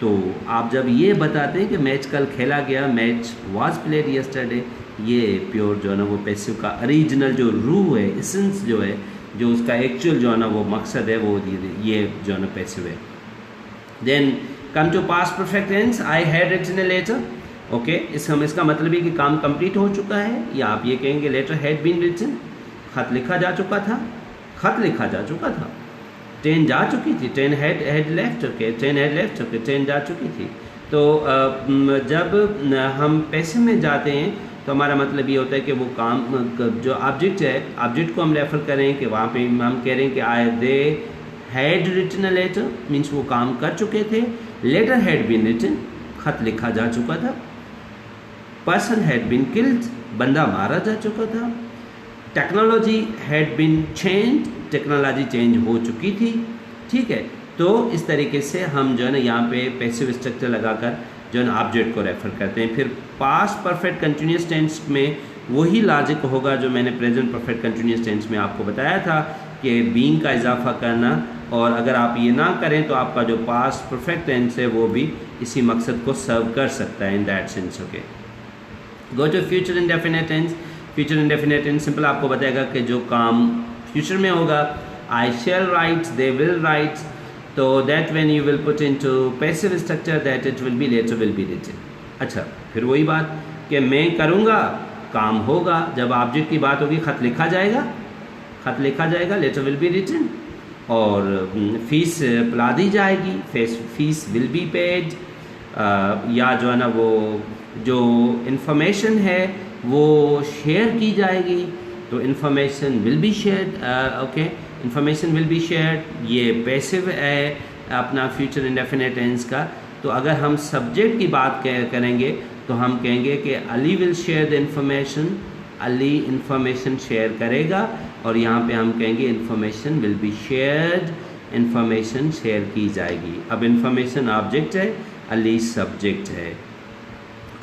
तो आप जब ये बताते हैं कि मैच कल खेला गया, मैच वाज प्लेड यस्टरडे, ये प्योर जो है ना वो पैसिव का ओरिजिनल जो रूह है, एसेंस जो है, जो उसका एक्चुअल जो है ना वो मकसद है, वो ये जो है ना पैसिव है। Then come to past perfect tense, I had written a letter, okay इसका मतलब है कि काम कंप्लीट हो चुका है, या आप ये कहेंगे लेटर हैड बीन रिटन, खत लिखा जा चुका था, खत लिखा जा चुका था, ट्रेन जा चुकी थी, train had left, okay train had left, okay train जा चुकी थी। तो जब हम पैसिव में जाते हैं तो हमारा मतलब ये होता है कि वो काम जो ऑब्जेक्ट है, ऑब्जेक्ट को हम रेफर करें कि वहाँ पे हम कह रहे हैं कि I they had written a letter, means वो काम कर चुके थे, लेटर हैड बीन रिटन, खत लिखा जा चुका था, पर्सन हैड बीन किल्ड, बंदा मारा जा चुका था, technology had been change, technology change हो चुकी थी, ठीक है। तो इस तरीके से हम जो है ना यहाँ पे पैसिव स्ट्रक्चर लगाकर जो है ना ऑब्जेक्ट को रेफर करते हैं। फिर पास्ट परफेक्ट कंटिन्यूस टेंस में वही लॉजिक होगा जो मैंने प्रेजेंट परफेक्ट कंटिन्यूस टेंस में आपको बताया था कि बीइंग का इजाफा करना, और अगर आप ये ना करें तो आपका जो पास्ट परफेक्ट टेंस है वो भी इसी मकसद को सर्व कर सकता है in that sense, okay. Go to future indefinite tense. Future indefinite tense simple आपको बताएगा कि जो काम फ्यूचर में होगा, I shall write, they will write, तो that when you will put into passive structure that it will be letter will be written. अच्छा फिर वही बात कि मैं करूँगा, काम होगा, जब ऑब्जेक्ट की बात होगी खत लिखा जाएगा, खत लिखा जाएगा, लेटर विल बी रिटन, और फीस पिला दी जाएगी, फीस विल बी पेड, या जो है ना वो जो इंफॉर्मेशन है वो शेयर की जाएगी, तो information will be shared, okay information will be shared, ये पैसिव है अपना फ्यूचर इंडेफिनिट टेंस का। तो अगर हम सब्जेक्ट की बात करेंगे तो हम कहेंगे कि Ali will share the information, Ali information share करेगा, और यहाँ पे हम कहेंगे information will be shared, information share की जाएगी। अब इंफॉर्मेशन ऑब्जेक्ट है, अली सब्जेक्ट है।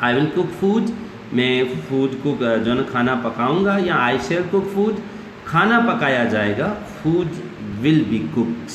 आई विल कुक फूड, मैं फूड कुक जो है ना खाना पकाऊंगा, या आई शेल कुक फूड, खाना पकाया जाएगा, food will be cooked,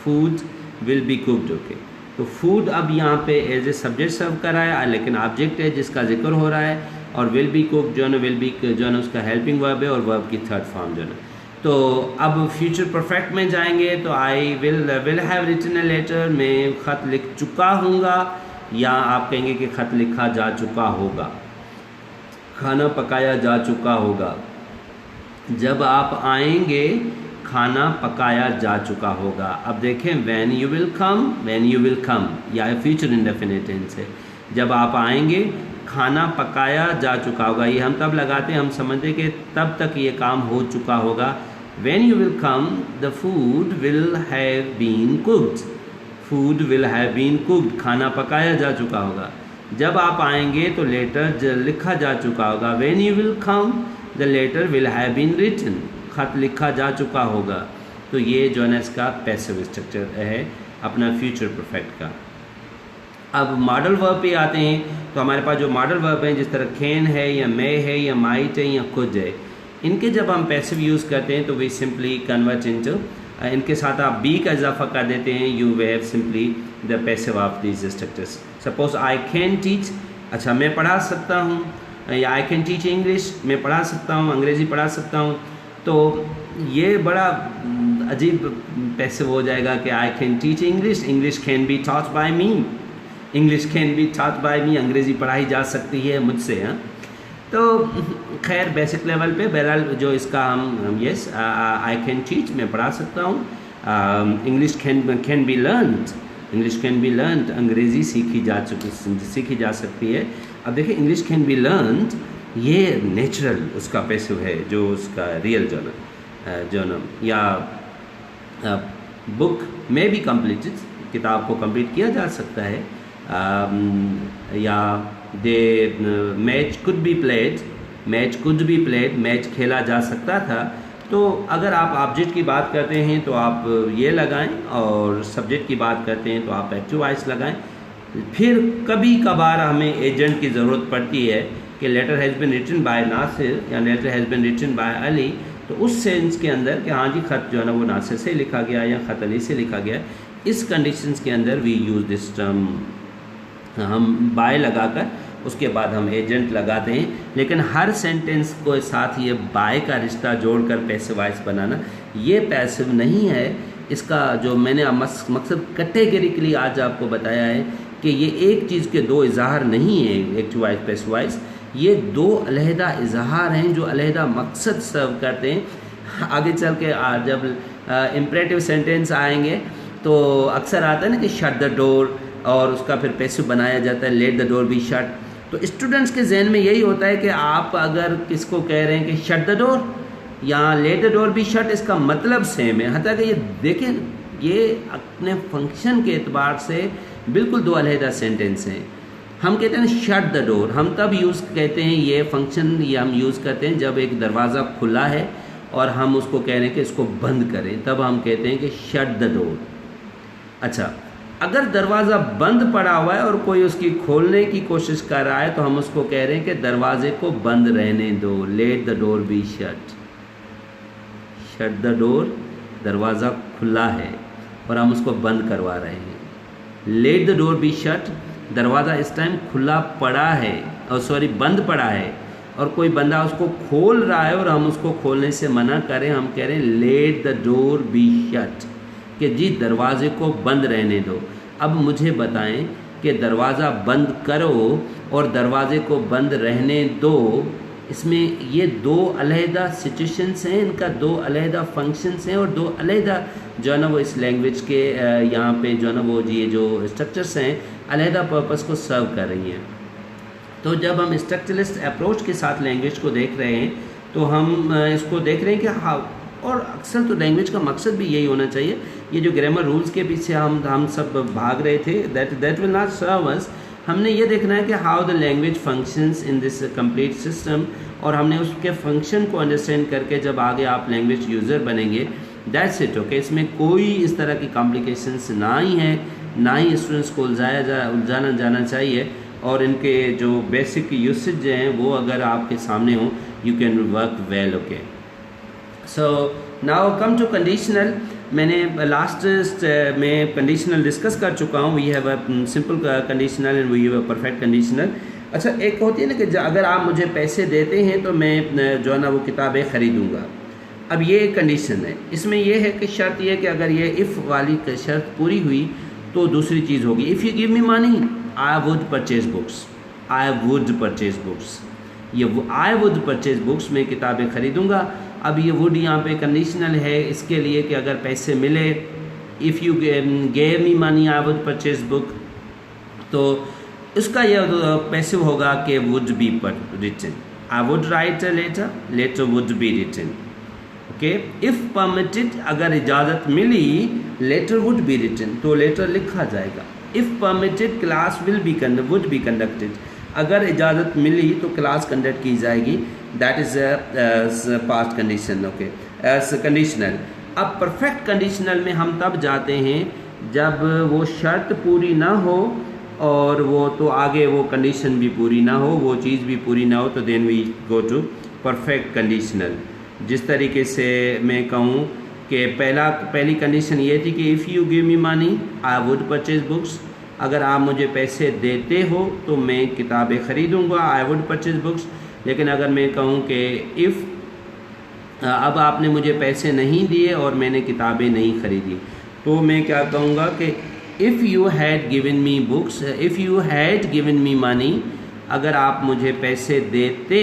food will be cooked, okay. तो फूड अब यहाँ पे एज ए सब्जेक्ट सर्व कर रहा है, लेकिन ऑब्जेक्ट है जिसका जिक्र हो रहा है, और विल बी कुक जो है ना, विल बी जो है ना उसका हेल्पिंग वर्ब है, और वर्ब की थर्ड फॉर्म जो है ना। तो अब फ्यूचर परफेक्ट में जाएंगे तो I will have written a letter, मैं ख़त लिख चुका हूँगा, या आप कहेंगे कि ख़त लिखा जा चुका होगा, खाना पकाया जा चुका होगा। जब आप आएंगे खाना पकाया जा चुका होगा। अब देखें व्हेन यू विल कम, या फ्यूचर इंडेफिनिट टेंस है, जब आप आएंगे खाना पकाया जा चुका होगा, ये हम तब लगाते हैं, हम समझते कि तब तक ये काम हो चुका होगा। When you will come the food will have been cooked, food will have been cooked, खाना पकाया जा चुका होगा। जब आप आएंगे तो लेटर लिखा जा चुका होगा। When you will come the letter will have been written, खत लिखा जा चुका होगा। तो ये जो है ना इसका पैसिव स्ट्रक्चर है अपना फ्यूचर परफेक्ट का। अब मॉडल वर्ब पे आते हैं, तो हमारे पास जो मॉडल वर्ब हैं जिस तरह कैन है, या मे है, या माइट है, या खुद है, इनके जब हम पैसिव यूज़ करते हैं तो वी सिंपली कन्वर्ट इनटू, इनके साथ आप बी का इजाफा कर देते हैं, you have simply the passive of these structures. Suppose I can teach, अच्छा मैं पढ़ा सकता हूँ, या आई कैन टीच इंग्लिश, मैं पढ़ा सकता हूँ, अंग्रेज़ी पढ़ा सकता हूँ। तो ये बड़ा अजीब पैसिव हो जाएगा कि I can teach English, English can be taught by me, English can be taught by me, अंग्रेज़ी पढ़ाई जा सकती है मुझसे। हाँ तो खैर बेसिक लेवल पे बहरहाल जो इसका हम यस आई कैन टीच, मैं पढ़ा सकता हूँ, English can B learned, English can B learned, अंग्रेज़ी सीखी जा सकती है। अब देखिए इंग्लिश कैन बी लर्नड, ये नेचुरल उसका पैसिव है, जो उसका रियल जो ना या बुक में भी कम्प्लीटेड, किताब को कंप्लीट किया जा सकता है, या they match could be played, match खेला जा सकता था। तो अगर आप ऑब्जेक्ट की बात करते हैं तो आप ये लगाएं, और सब्जेक्ट की बात करते हैं तो आप एक्टिव वॉइस लगाएं। फिर कभी कभार हमें एजेंट की ज़रूरत पड़ती है कि letter has been written by Nasir या letter has been written by Ali, तो उस सेंस के अंदर कि हाँ जी ख़त जो है ना वो नासिर से लिखा गया या ख़त अली से लिखा गया, इस कंडीशंस के अंदर वी यूज़ दिस टर्म, हम बाय लगाकर उसके बाद हम एजेंट लगाते हैं। लेकिन हर सेंटेंस को साथ ये बाय का रिश्ता जोड़कर पैसिव वॉइस बनाना ये पैसिव नहीं है। इसका जो मैंने मकसद कैटेगरिकली आज आपको बताया है कि ये एक चीज़ के दो इजहार नहीं है, एक्टिव वॉइस पैसिव वॉइस, ये दो अलहदा इजहार हैं जो अलहदा मकसद सर्व करते हैं। आगे चल के जब इम्परेटिव सेंटेंस आएंगे तो अक्सर आता है ना कि शट द डोर, और उसका फिर पैसिव बनाया जाता है let the door be shut. तो स्टूडेंट्स के जहन में यही होता है कि आप अगर किसको कह रहे हैं कि शट द डोर या late the door be shut, इसका मतलब सेम है। हालांकि ये देखें, ये अपने फंक्शन के एतबार से बिल्कुल दो अलहदा सेंटेंस हैं। हम कहते हैं शट द डोर, हम तब यूज़ कहते हैं, ये फंक्शन ये हम यूज़ करते हैं जब एक दरवाज़ा खुला है और हम उसको कह रहे हैं कि इसको बंद करें, तब हम कहते हैं कि शट द डोर। अच्छा, अगर दरवाज़ा बंद पड़ा हुआ है और कोई उसकी खोलने की कोशिश कर रहा है तो हम उसको कह रहे हैं कि दरवाजे को बंद रहने दो, late the door be shut. Shut the door, दरवाज़ा खुला है और हम उसको बंद करवा रहे हैं। Late the door be shut, दरवाज़ा इस टाइम खुला पड़ा है, और सॉरी बंद पड़ा है, और कोई बंदा उसको खोल रहा है और हम उसको खोलने से मना करें, हम कह रहे हैं late the door be shut, कि जी दरवाजे को बंद रहने दो। अब मुझे बताएं कि दरवाज़ा बंद करो और दरवाजे को बंद रहने दो, इसमें ये दो अलहदा सिचुएशंस हैं, इनका दो अलहदा फंक्शंस हैं, और दो अलहदा जो है ना वो इस लैंग्वेज के यहाँ पे जो है ना वो ये जो स्ट्रक्चर्स हैं अलहदा पर्पस को सर्व कर रही हैं। तो जब हम स्ट्रक्चरलिस्ट अप्रोच के साथ लैंग्वेज को देख रहे हैं तो हम इसको देख रहे हैं कि हाउ, और अक्सर तो लैंग्वेज का मकसद भी यही होना चाहिए। ये जो ग्रामर रूल्स के पीछे हम सब भाग रहे थे, दैट विल नॉट सर्व अस। हमने ये देखना है कि how the language functions in this complete system, और हमने उसके फंक्शन को अंडरस्टैंड करके जब आगे आप लैंग्वेज यूज़र बनेंगे, दैट्स इट। ओके, इसमें कोई इस तरह की कॉम्प्लिकेशंस ना ही हैं, ना ही स्टूडेंट्स को उलझाना जाना चाहिए, और इनके जो बेसिक यूसेज हैं वो अगर आपके सामने हो, you can work well. Okay, so now come to conditional. मैंने लास्ट में कंडीशनल डिस्कस कर चुका हूँ। We have a simple conditional and we have a perfect conditional. अच्छा, एक होती है ना कि अगर आप मुझे पैसे देते हैं तो मैं जो है ना वो किताबें ख़रीदूँगा। अब ये एक कंडीशन है, इसमें यह है कि शर्त यह है कि अगर ये इफ़ वाली शर्त पूरी हुई तो दूसरी चीज़ होगी, if you give me money I would purchase books, I would purchase books. ये आई वुड परचेज बुक्स, मैं किताबें ख़रीदूँगा। अब ये वुड यहाँ पे कंडीशनल है इसके लिए कि अगर पैसे मिले, if you gave me money I would purchase book, तो इसका यह पैसिव होगा कि would be written, I would write letter, letter would be written. Okay, if permitted, अगर इजाज़त मिली, लेटर वुड बी रिटन, तो लेटर लिखा जाएगा। If permitted class would be conducted, अगर इजाज़त मिली तो क्लास कंडक्ट की जाएगी। That is past condition. Okay, as conditional. अब परफेक्ट कंडीशनल में हम तब जाते हैं जब वो शर्त पूरी ना हो और वो तो आगे वो कंडीशन भी पूरी ना हो, वो चीज़ भी पूरी ना हो, तो then we go to perfect conditional. जिस तरीके से मैं कहूँ कि पहली कंडीशन ये थी कि if you give me money I would purchase books, अगर आप मुझे पैसे देते हो तो मैं किताबें ख़रीदूँगा, आई वुड परचेज बुक्स। लेकिन अगर मैं कहूँ कि इफ़ अब आपने मुझे पैसे नहीं दिए और मैंने किताबें नहीं ख़रीदी, तो मैं क्या कहूँगा कि if you had given me books, if you had given me money, अगर आप मुझे पैसे देते,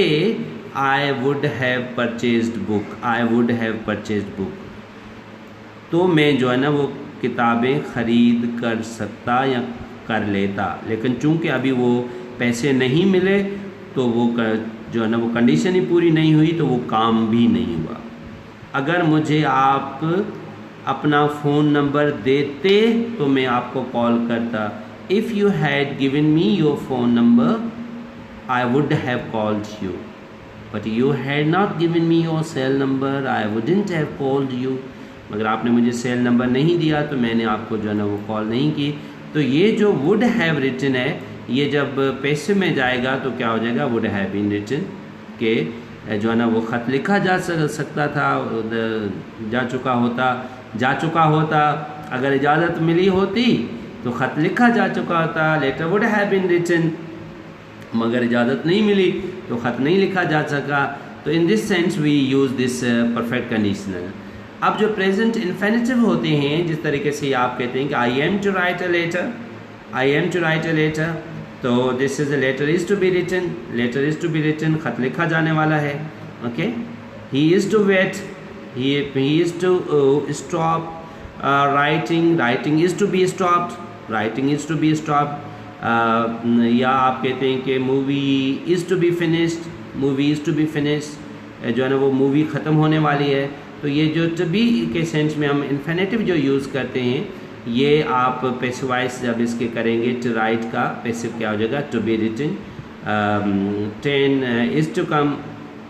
आई would have purchased book, I would have purchased book, तो मैं जो है ना वो किताबें ख़रीद कर सकता या कर लेता। लेकिन चूंकि अभी वो पैसे नहीं मिले तो वो जो है ना वो कंडीशन ही पूरी नहीं हुई तो वो काम भी नहीं हुआ। अगर मुझे आप अपना फ़ोन नंबर देते तो मैं आपको कॉल करता। If you had given me your phone number I would have called you, but you had not given me your cell number I wouldn't have called you. मगर आपने मुझे सेल नंबर नहीं दिया तो मैंने आपको जो है ना वो कॉल नहीं की। तो ये जो वुड हैव रिटन है, ये जब पैसिव में जाएगा तो क्या हो जाएगा, वुड हैव बीन रिटन के जो है ना वो ख़त लिखा जा सकता था, जा चुका होता। अगर इजाज़त मिली होती तो ख़त लिखा जा चुका होता, letter would have been written. मगर इजाज़त नहीं मिली तो ख़त नहीं लिखा जा सका। तो in this sense we use this perfect conditional. अब जो प्रेजेंट इन्फिनिटिव होते हैं, जिस तरीके से आप कहते हैं कि I am to write a letter, I am to write a letter, तो this is a letter is to be written, letter is to be written, ख़त लिखा जाने वाला है। Okay, he is to wait, he is to stop writing, writing is to be stopped, writing is to be stopped. या आप कहते हैं कि movie is to be finished, movie is to be finished, जो है ना वो मूवी ख़त्म होने वाली है। तो ये जो टू बी के सेंस में हम इन्फिनेटिव जो यूज़ करते हैं, ये आप पैसिवाइज जब इसके करेंगे टू राइट का पैसिव क्या हो जाएगा, to be written. 10 is to come,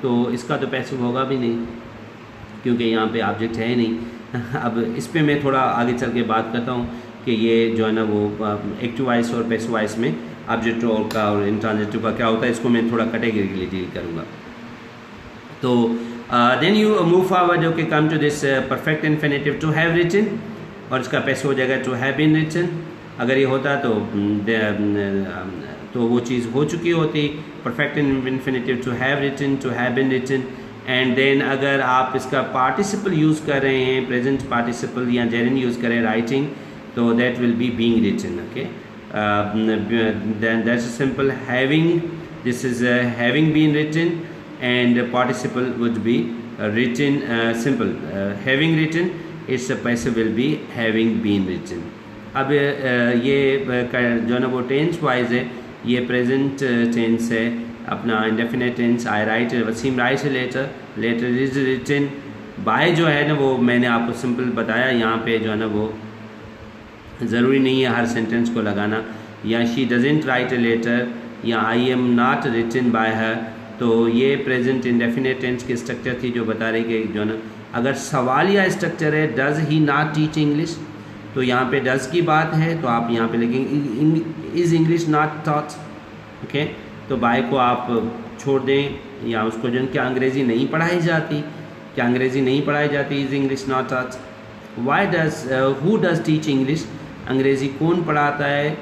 तो इसका तो पैसिव होगा भी नहीं क्योंकि यहाँ पे ऑब्जेक्ट है ही नहीं। अब इस पे मैं थोड़ा आगे चल के बात करता हूँ कि ये जो है ना वो एक्टिव वॉइस और पैसिव वॉइस में ऑब्जेक्ट का और इंट्रांजिटिव का क्या होता है, इसको मैं थोड़ा कैटेगरिकली डील करूँगा। तो then you move forward, okay, come to this perfect infinitive to have written, और इसका पैसिव हो जाएगा टू हैव बीन रिटन। अगर ये होता तो वो चीज़ हो चुकी होती, perfect infinitive to have written, to have been written. And then अगर आप इसका पार्टिसिपल यूज़ कर रहे हैं, प्रेजेंट पार्टिसिपल या जेरिन यूज़ करें राइटिंग, तो that will be being written. Okay, then that's simple having, this is having been written, and participle would be written, simple having written, its passive will be having been written। अब ये जो है ना वो tense wise है, ये present tense है अपना indefinite tense. I write, Wasim write letter, letter is written. By जो है ना वो मैंने आपको सिंपल बताया, यहाँ पे जो है ना वो ज़रूरी नहीं है हर सेंटेंस को लगाना, या she doesn't write a letter, या I am not written by her. तो ये प्रेजेंट इंडेफिनेट टेंस की स्ट्रक्चर थी जो बता रही कि जो ना अगर सवालिया स्ट्रक्चर है, does he not teach English, तो यहाँ पे डज़ की बात है तो आप यहाँ पे लिखेंगे is English not taught. Okay, तो बाय को आप छोड़ दें, या उसको जो क्या अंग्रेज़ी नहीं पढ़ाई जाती, क्या अंग्रेज़ी नहीं पढ़ाई जाती, is English not taught. Why does, who does teach English, अंग्रेज़ी कौन पढ़ाता है,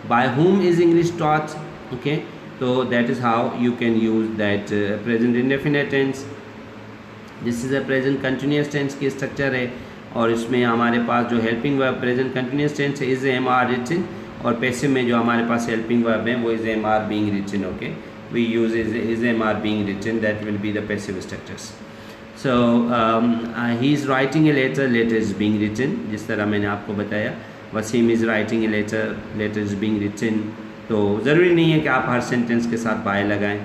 bye whom is English taught। okay, so that is how you can use that present indefinite tense। this is a present continuous tense की structure है, और इसमें हमारे पास जो helping verb present continuous tense है इज एम आर रिटन, और passive में जो हमारे पास हेल्पिंग वर्ब है वो is am are being written. Okay, we use is am are being written, that will be the passive structures. So he is writing a letter, letter is being written, जिस तरह मैंने आपको बताया। Wasim is writing a letter, letter is being written. तो ज़रूरी नहीं है कि आप हर सेंटेंस के साथ बाय लगाएं।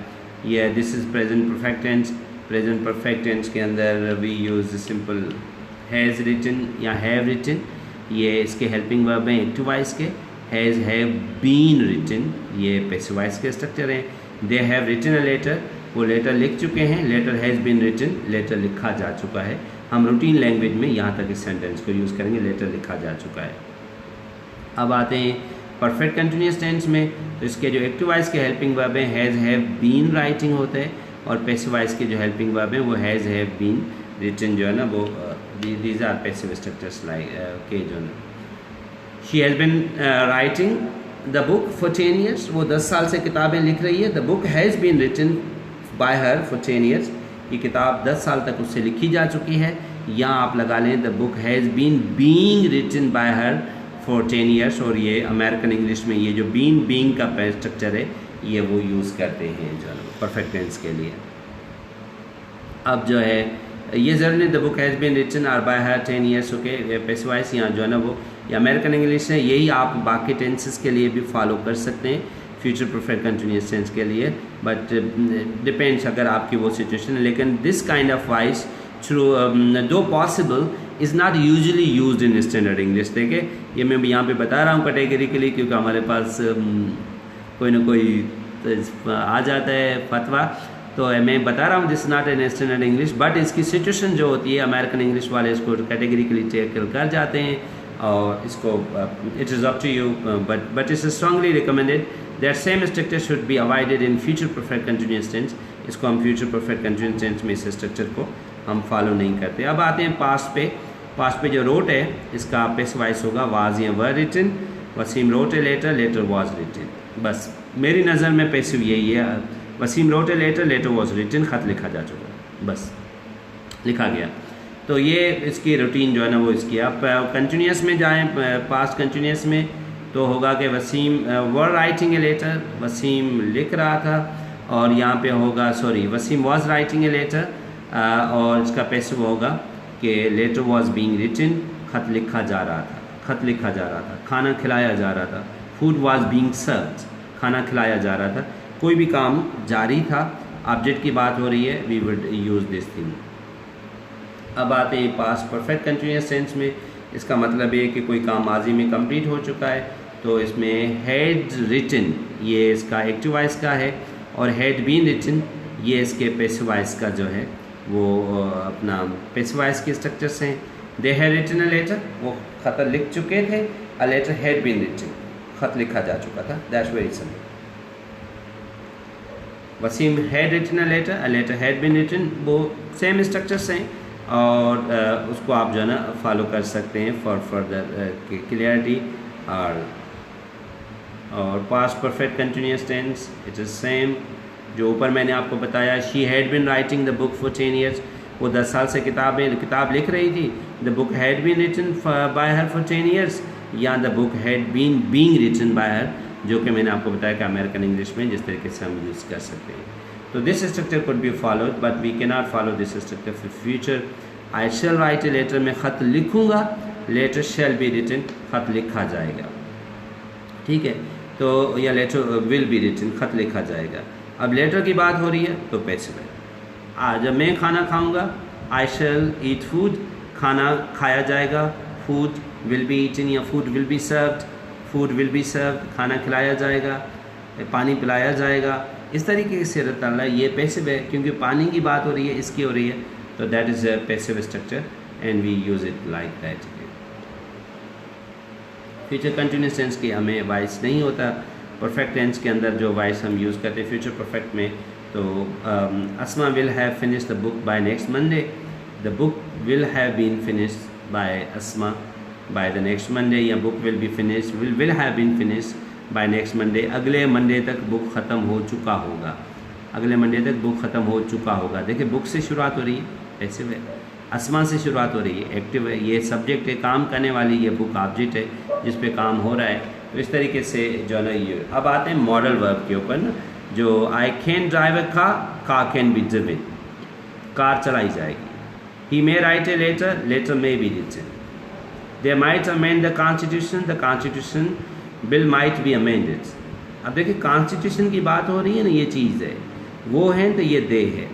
ये this is present perfect tense, present perfect tense के अंदर we use simple has written या हैव रिटन, ये इसके हेल्पिंग वर्ब हैं एक्टिव वॉइस के। हैज़, हैव, बीन रिटन, ये पैसिव वॉइस के स्ट्रक्चर हैं। They have written a letter, वो लेटर लिख चुके हैं, letter has been written, letter लिखा जा चुका है। हम रूटीन लैंग्वेज में यहाँ तक इस सेंटेंस को यूज़ करेंगे, लेटर लिखा जा चुका है। अब आते हैं परफेक्ट कंटिन्यूस टेंस में, तो इसके जो एक्टिव वॉइस के हेल्पिंग वर्ब हैं हैज़, हैव, बीन राइटिंग होते हैं, और पैसिव वॉइस के जो हेल्पिंग वर्ब हैं वो हैज़, हैव, बीन रिटन जो है ना वो these are passive structures like के जो है ना। She has been writing the book for 10 years, वो 10 साल से किताबें लिख रही है। The book has been written by her for 10 years, ये किताब 10 साल तक उससे लिखी जा चुकी है। या आप लगा लें the book has been being written by her for 10 years, और ये अमेरिकन इंग्लिश में ये जो बीन बीइंग का स्ट्रक्चर है ये वो यूज़ करते हैं जो है परफेक्ट टेंस के लिए। अब जो है ये ज़रूरी the book has been written are by her 10 years। Okay, passive voice यहाँ जो है ना वो ये अमेरिकन इंग्लिश है, यही आप बाकी टेंसेस के लिए भी फॉलो कर सकते हैं फ्यूचर परफेक्ट कंटिन्यूस टेंस के लिए। बट डिपेंड्स अगर आपकी वो सिचुएशन है। लेकिन this kind of voice through though possible is not usually used in standard English. देखिए ये मैं यहाँ पे बता रहा हूँ कैटेगरिकली, क्योंकि हमारे पास कोई ना कोई आ जाता है फतवा, तो मैं बता रहा हूँ this not in standard English, but इसकी सिचुएशन जो होती है अमेरिकन इंग्लिश वाले इसको कैटेगरिकली टैकल कर जाते हैं और इसको it is up to you, but it's strongly recommended that same structure should be avoided in future perfect continuous tense. इसको हम फ्यूचर परफेक्ट कंटिन्यूअस टेंस में इस स्ट्रक्चर को हम फॉलो नहीं करते। अब आते हैं पास्ट पे। पास्ट पे जो रोट है इसका पैसिव वॉइस होगा वाज या were written, Wasim wrote a letter, letter was written. बस मेरी नज़र में पैसिव यही है, Wasim wrote a letter, letter was written, ख़त लिखा जा चुका, बस लिखा गया। तो ये इसकी रूटीन जो है ना वो इसकी। अब कंटिन्यूस में जाएं, पास्ट कंटिन्यूस में तो होगा कि Wasim were writing a letter, वसीम लिख रहा था, और यहाँ पे होगा Wasim was writing a letter, और इसका पैसिव होगा कि लेटर वाज बीइंग रिटन, ख़त लिखा जा रहा था, ख़त लिखा जा रहा था, खाना खिलाया जा रहा था, फूड वाज बीइंग सर्व्ड, खाना खिलाया जा रहा था, कोई भी काम जारी था, ऑब्जेक्ट की बात हो रही है, we would use this thing. अब आते हैं पास्ट परफेक्ट कंटिन्यूअस टेंस में। इसका मतलब ये कि कोई काम माजी में कंप्लीट हो चुका है, तो इसमें हैड रिटन ये इसका एक्टिव वॉइस का है, और हैड बीन रिटन ये इसके पैसिव वॉइस का जो है वो अपना पैसिव वॉइस के स्ट्रक्चर्स हैं। They had written a letter, वो ख़त लिख चुके थे, a letter had been written, ख़त लिखा जा चुका था, that's very simple. Wasim had written a letter had been written, वो सेम स्ट्रक्चर्स हैं, और उसको आप जो है ना फॉलो कर सकते हैं फॉर फर्दर क्लियरिटी। और past perfect continuous tense it is same, जो ऊपर मैंने आपको बताया, she had been writing the book for 10 years, वो 10 साल से किताब लिख रही थी, the book had been written by her for 10 years, या the book had been being written by her, जो कि मैंने आपको बताया कि अमेरिकन इंग्लिश में जिस तरीके से हम यूज़ कर सकते हैं। तो this structure could be followed, but we can not follow this structure for future. I shall write a letter, मैं ख़त लिखूँगा, लेटर शैल बी रिटन, ख़त लिखा जाएगा, ठीक है, तो या लेटर विल बी रिटन, ख़त लिखा जाएगा। अब लेटर की बात हो रही है तो पैसिव है। जब मैं खाना खाऊंगा, आई शैल ईट फूड, खाना खाया जाएगा, फूड विल बी ईटन या food will be served, food will be served, खाना खिलाया जाएगा, पानी पिलाया जाएगा। इस तरीके से रहता ये पैसिव है, क्योंकि पानी की बात हो रही है, इसकी हो रही है, तो that is a passive structure and we use it like that. Future continuous tense की हमें वॉइस नहीं होता, परफेक्ट टेंस के अंदर जो वॉइस हम यूज़ करते हैं फ्यूचर परफेक्ट में, तो Asma will have finish the book by next Monday, the book will have been finished by Asma by the next Monday, या book will be finish will have been finish by next Monday, अगले Monday तक book ख़त्म हो चुका होगा, अगले Monday तक book ख़त्म हो चुका होगा। देखिए बुक से शुरुआत हो रही है, पैसिव है, अस्मा से शुरुआत हो रही है, एक्टिव है, ये सब्जेक्ट है, काम करने वाली ये बुक ऑब्जेक्ट है जिस पे काम हो रहा है। तो इस तरीके से जो है ना ये। अब आते हैं मॉडल वर्ब के ऊपर ना, जो I can drive a car can be driven, car चलाई जाएगी। He may write a letter, letter may be written. They might amend the constitution bill might be amended. अब देखिए कॉन्स्टिट्यूशन की बात हो रही है ना, ये चीज़ है, वो है तो ये दे है,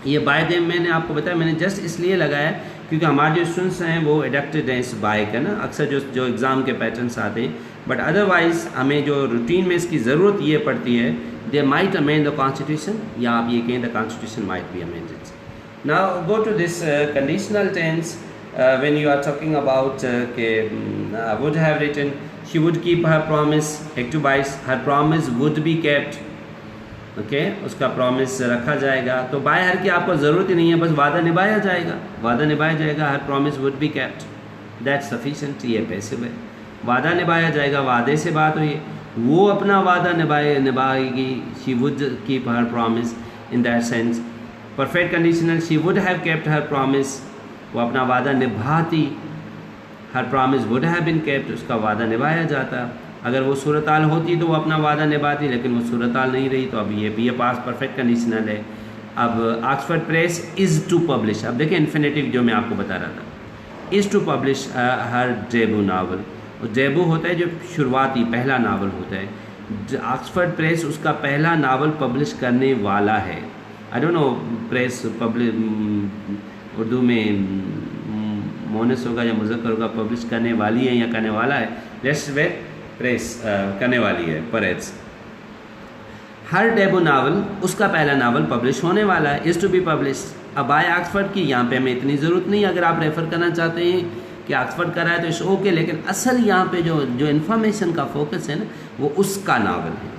ये बाय दे मैंने आपको बताया, मैंने जस्ट इसलिए लगाया क्योंकि हमारे जो स्टूडेंट्स हैं वो एडेप्टेड हैं इस बाय का ना, अक्सर जो एग्ज़ाम के पैटर्न्स आते हैं, बट अदरवाइज हमें जो रूटीन में इसकी ज़रूरत ये पड़ती है, they might amend the constitution, या आप ये कहें the constitution might be amended. Now go to this conditional tense when you are talking about के would have written, she would keep her promise, active voice, her promise would be kept, okay, उसका promise रखा जाएगा। तो bye हर की आपको ज़रूरत ही नहीं है, बस वादा निभाया जाएगा, वादा निभाया जाएगा, हर promise would be kept, that's sufficient, ये पैसिव है। वादा निभाया जाएगा, वादे से बात हुई है, वो अपना वादा निभाएगी, she would keep her promise in that sense. Perfect conditional, she would have kept her promise, वो अपना वादा निभाती, her promise would have been kept, उसका वादा निभाया जाता। अगर वो सूरत हाल होती तो वो अपना वादा निभाती, लेकिन वो सूरत हाल नहीं रही, तो अब ये भी पास परफेक्ट कंडीशनल है। अब Oxford press is to publish, अब देखिए इन्फिनेटिव जो मैं आपको बता रहा था, is to publish her debut novel, और डेब्यू होता है जो शुरुआती पहला नावल होता है, ऑक्सफोर्ड प्रेस उसका पहला नावल पब्लिश करने वाला है। I don't know press publish Urdu में मोनस होगा या मुज़क्कर होगा, पब्लिश करने वाली है या करने वाला है, लेट्स वेट, प्रेस करने वाली है प्रेस। हर डेबू नावल उसका पहला नावल पब्लिश होने वाला है, इज़ टू बी पब्लिश। अब बाय ऑक्सफोर्ड की यहाँ पे हमें इतनी ज़रूरत नहीं, अगर आप रेफ़र करना चाहते हैं कि ऑक्सफोर्ड करा है तो इट्स ओके, लेकिन असल यहाँ पे जो इन्फॉर्मेशन का फोकस है ना वो उसका नावल है।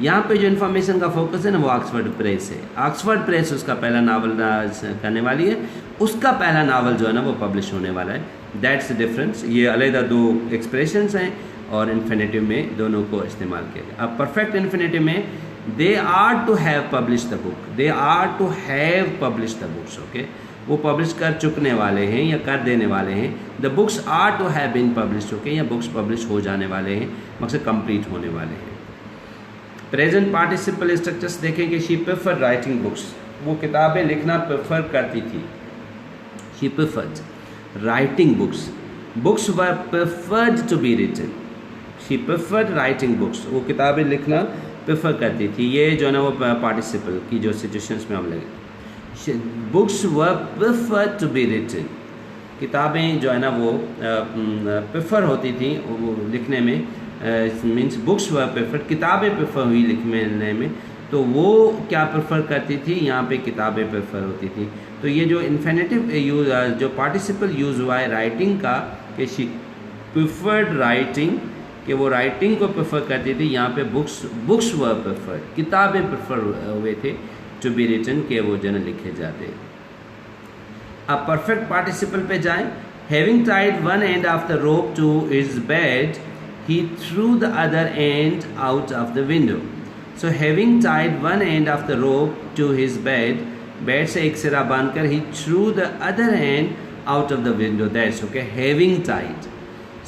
यहाँ पे जो इन्फॉर्मेशन का फोकस है ना वो ऑक्सफोर्ड प्रेस है। ऑक्सफोर्ड प्रेस उसका पहला नावल करने वाली है, उसका पहला नावल जो है ना वो पब्लिश होने वाला है। That's the difference. ये अलग दो एक्सप्रेशंस हैं और इन्फिनेटिव में दोनों को इस्तेमाल किया गया। अब परफेक्ट इन्फिनेटिव में they are to have publish the book, they are to have publish the books, okay, वो पब्लिश कर चुकने वाले हैं या कर देने वाले हैं। The books are to have been publish, okay, या बुक्स पब्लिश हो जाने वाले हैं, मकसद कंप्लीट होने वाले हैं। प्रेजेंट पार्टिसिपल स्ट्रक्चर्स देखें कि शी प्रेफर्ड राइटिंग बुक्स, वो किताबें लिखना प्रेफर करती थी। She preferred writing books, books were preferred to be written. She preferred writing books, वो किताबें लिखना प्रेफर करती थी। ये जो है ना वो पार्टिसिपल की जो सिचुएशंस में हम लगे। Books were preferred to be written, किताबें जो है ना वो प्रेफर होती थी वो लिखने में, मीन्स बुक्स वर प्रेफर, किताबें प्रेफर हुई लिखने में, तो वो क्या प्रेफर करती थी, यहाँ पे किताबें प्रेफर होती थी। तो ये जो इन्फिनेटिव यूज जो पार्टिसिपल यूज़ हुआ है राइटिंग का कि शी प्रेफर्ड राइटिंग, कि वो राइटिंग को प्रेफर करती थी, यहाँ पे बुक्स वर प्रेफर्ड, किताबें प्रेफर हुए थे टू बी रिटन, के वो जो है लिखे जाते। अब परफेक्ट पार्टिसिपल पे जाएं। Having tied one end of the rope to his bed he threw the other end out of the window. So having tied one end of the rope to his bed, bed से एक सिरा बांधकर he threw the other end out of the window. That's okay. Having tied.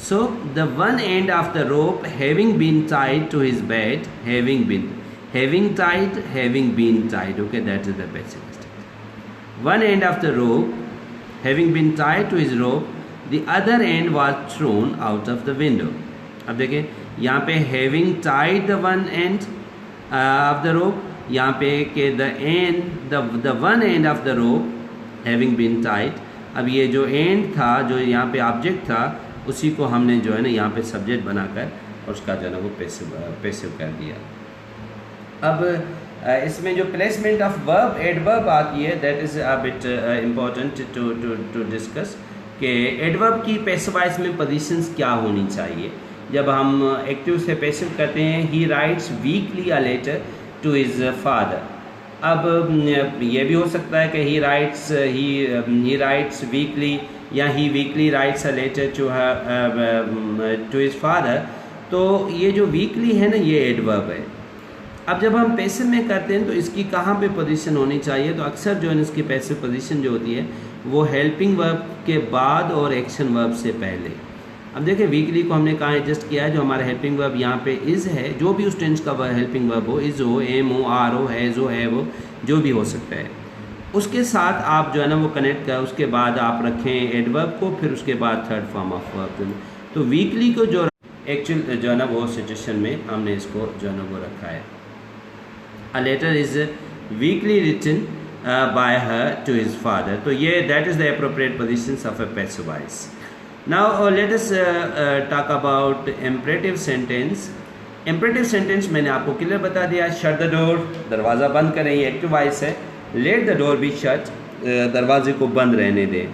So the one end of the rope having been tied to his bed, having tied, having been tied. Okay, that is the basic. One end of the rope having been tied to his rope, the other end was thrown out of the window. अब देखिए यहाँ पे having tied the one end of the rope, यहाँ पे के the one end of the rope having been tied. अब ये जो एंड था, जो यहाँ पे ऑब्जेक्ट था, उसी को हमने जो है ना यहाँ पे सब्जेक्ट बनाकर और उसका जो है ना वो पैसिव कर दिया। अब इसमें जो प्लेसमेंट ऑफ वर्ब एडवर्ब आती है, that is a bit important to discuss कि एडवर्ब की पैसिवाइज में पोजीशंस क्या होनी चाहिए। जब हम एक्टिव से पैसिव करते हैं, he writes weekly a letter to his father. अब ये भी हो सकता है कि ही राइट्स वीकली या he weekly writes a letter to his father. तो ये जो वीकली है ना ये एडवर्ब है। अब जब हम पैसिव में करते हैं तो इसकी कहाँ पे पोजीशन होनी चाहिए, तो अक्सर जो है इसकी पैसिव पोजीशन जो होती है वो हेल्पिंग वर्ब के बाद और एक्शन वर्ब से पहले। अब देखिए वीकली को हमने कहाँ एडजस्ट किया है, जो हमारा हेल्पिंग वर्ब यहाँ पे इज़ है, जो भी उस टेंस का हेल्पिंग वर्ब हो, इज़ हो, एम हो, आर हो, हैज़ हो, है वो, जो भी हो सकता है, उसके साथ आप जो है ना वो कनेक्ट कर, उसके बाद आप रखें एडवर्ब को, फिर उसके बाद थर्ड फॉर्म ऑफ वर्ब। तो वीकली को जो एक्चुअल जो है ना वो सिचुएशन में हमने इसको जो है ना वो रखा है। A letter is weekly written by her to his father. तो ये that is the appropriate positions of a passive voice. Now let us talk about imperative sentence. Imperative sentence मैंने आपको क्लियर बता दिया। Shut the door, दरवाज़ा बंद करें, ये एक्टिव वॉइस है। Let the door be shut, दरवाजे को बंद रहने दें,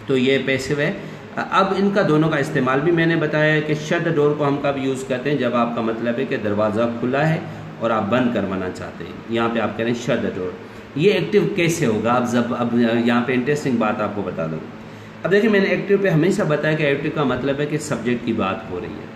तो ये पैसिव है। अब इनका दोनों का इस्तेमाल भी मैंने बताया कि शट द डोर को हम कब यूज़ करते हैं, जब आपका मतलब है कि दरवाज़ा खुला है और आप बंद करवाना चाहते हैं। यहाँ पे आप कह रहे हैं शट द डोर। ये एक्टिव कैसे होगा, अब यहाँ पे इंटरेस्टिंग बात आपको बता दूँ। अब देखिए मैंने एक्टिव पे हमेशा बताया कि एक्टिव का मतलब है कि सब्जेक्ट की बात हो रही है,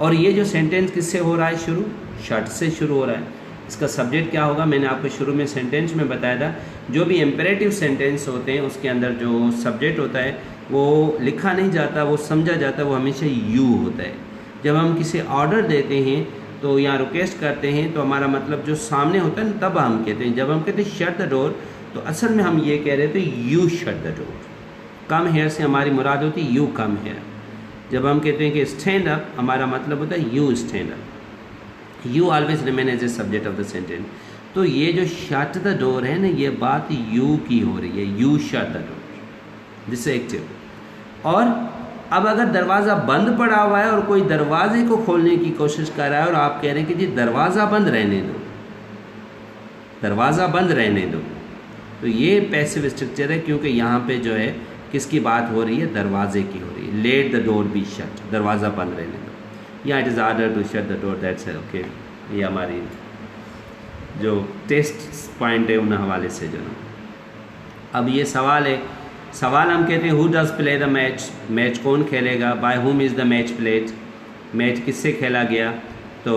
और ये जो सेंटेंस किससे हो रहा है, शुरू शट से शुरू हो रहा है। इसका सब्जेक्ट क्या होगा, मैंने आपको शुरू में सेंटेंस में बताया था, जो भी इम्पेरेटिव सेंटेंस होते हैं उसके अंदर जो सब्जेक्ट होता है वो लिखा नहीं जाता, वो समझा जाता है, वो हमेशा यू होता है। जब हम किसी ऑर्डर देते हैं तो यहाँ रिक्वेस्ट करते हैं तो हमारा मतलब जो सामने होता है ना, तब हम कहते हैं, जब हम कहते हैं शट द डोर तो असल में हम ये कह रहे थे you shut the door. Come here से हमारी मुराद होती है यू कम हेयर। जब हम कहते हैं कि स्टैंड अप, हमारा मतलब होता है you stand up. You always remain as a subject of the sentence. तो ये जो शट द डोर है ना, ये बात यू की हो रही है, you shut the door, this active. और अब अगर दरवाज़ा बंद पड़ा हुआ है और कोई दरवाजे को खोलने की कोशिश कर रहा है और आप कह रहे हैं कि जी दरवाज़ा बंद रहने दो, दरवाज़ा बंद रहने दो, तो ये पैसिव स्ट्रक्चर है, क्योंकि यहाँ पे जो है किसकी बात हो रही है, दरवाजे की हो रही है। Let the door be shut, दरवाज़ा बंद रहने दो, या it is order to shut the door, that's okay. ये हमारी जो टेस्ट पॉइंट है उन हवाले से जो ना। अब ये सवाल है, सवाल हम कहते हैं who does play the match, match कौन खेलेगा, by whom is the match played, match किससे खेला गया। तो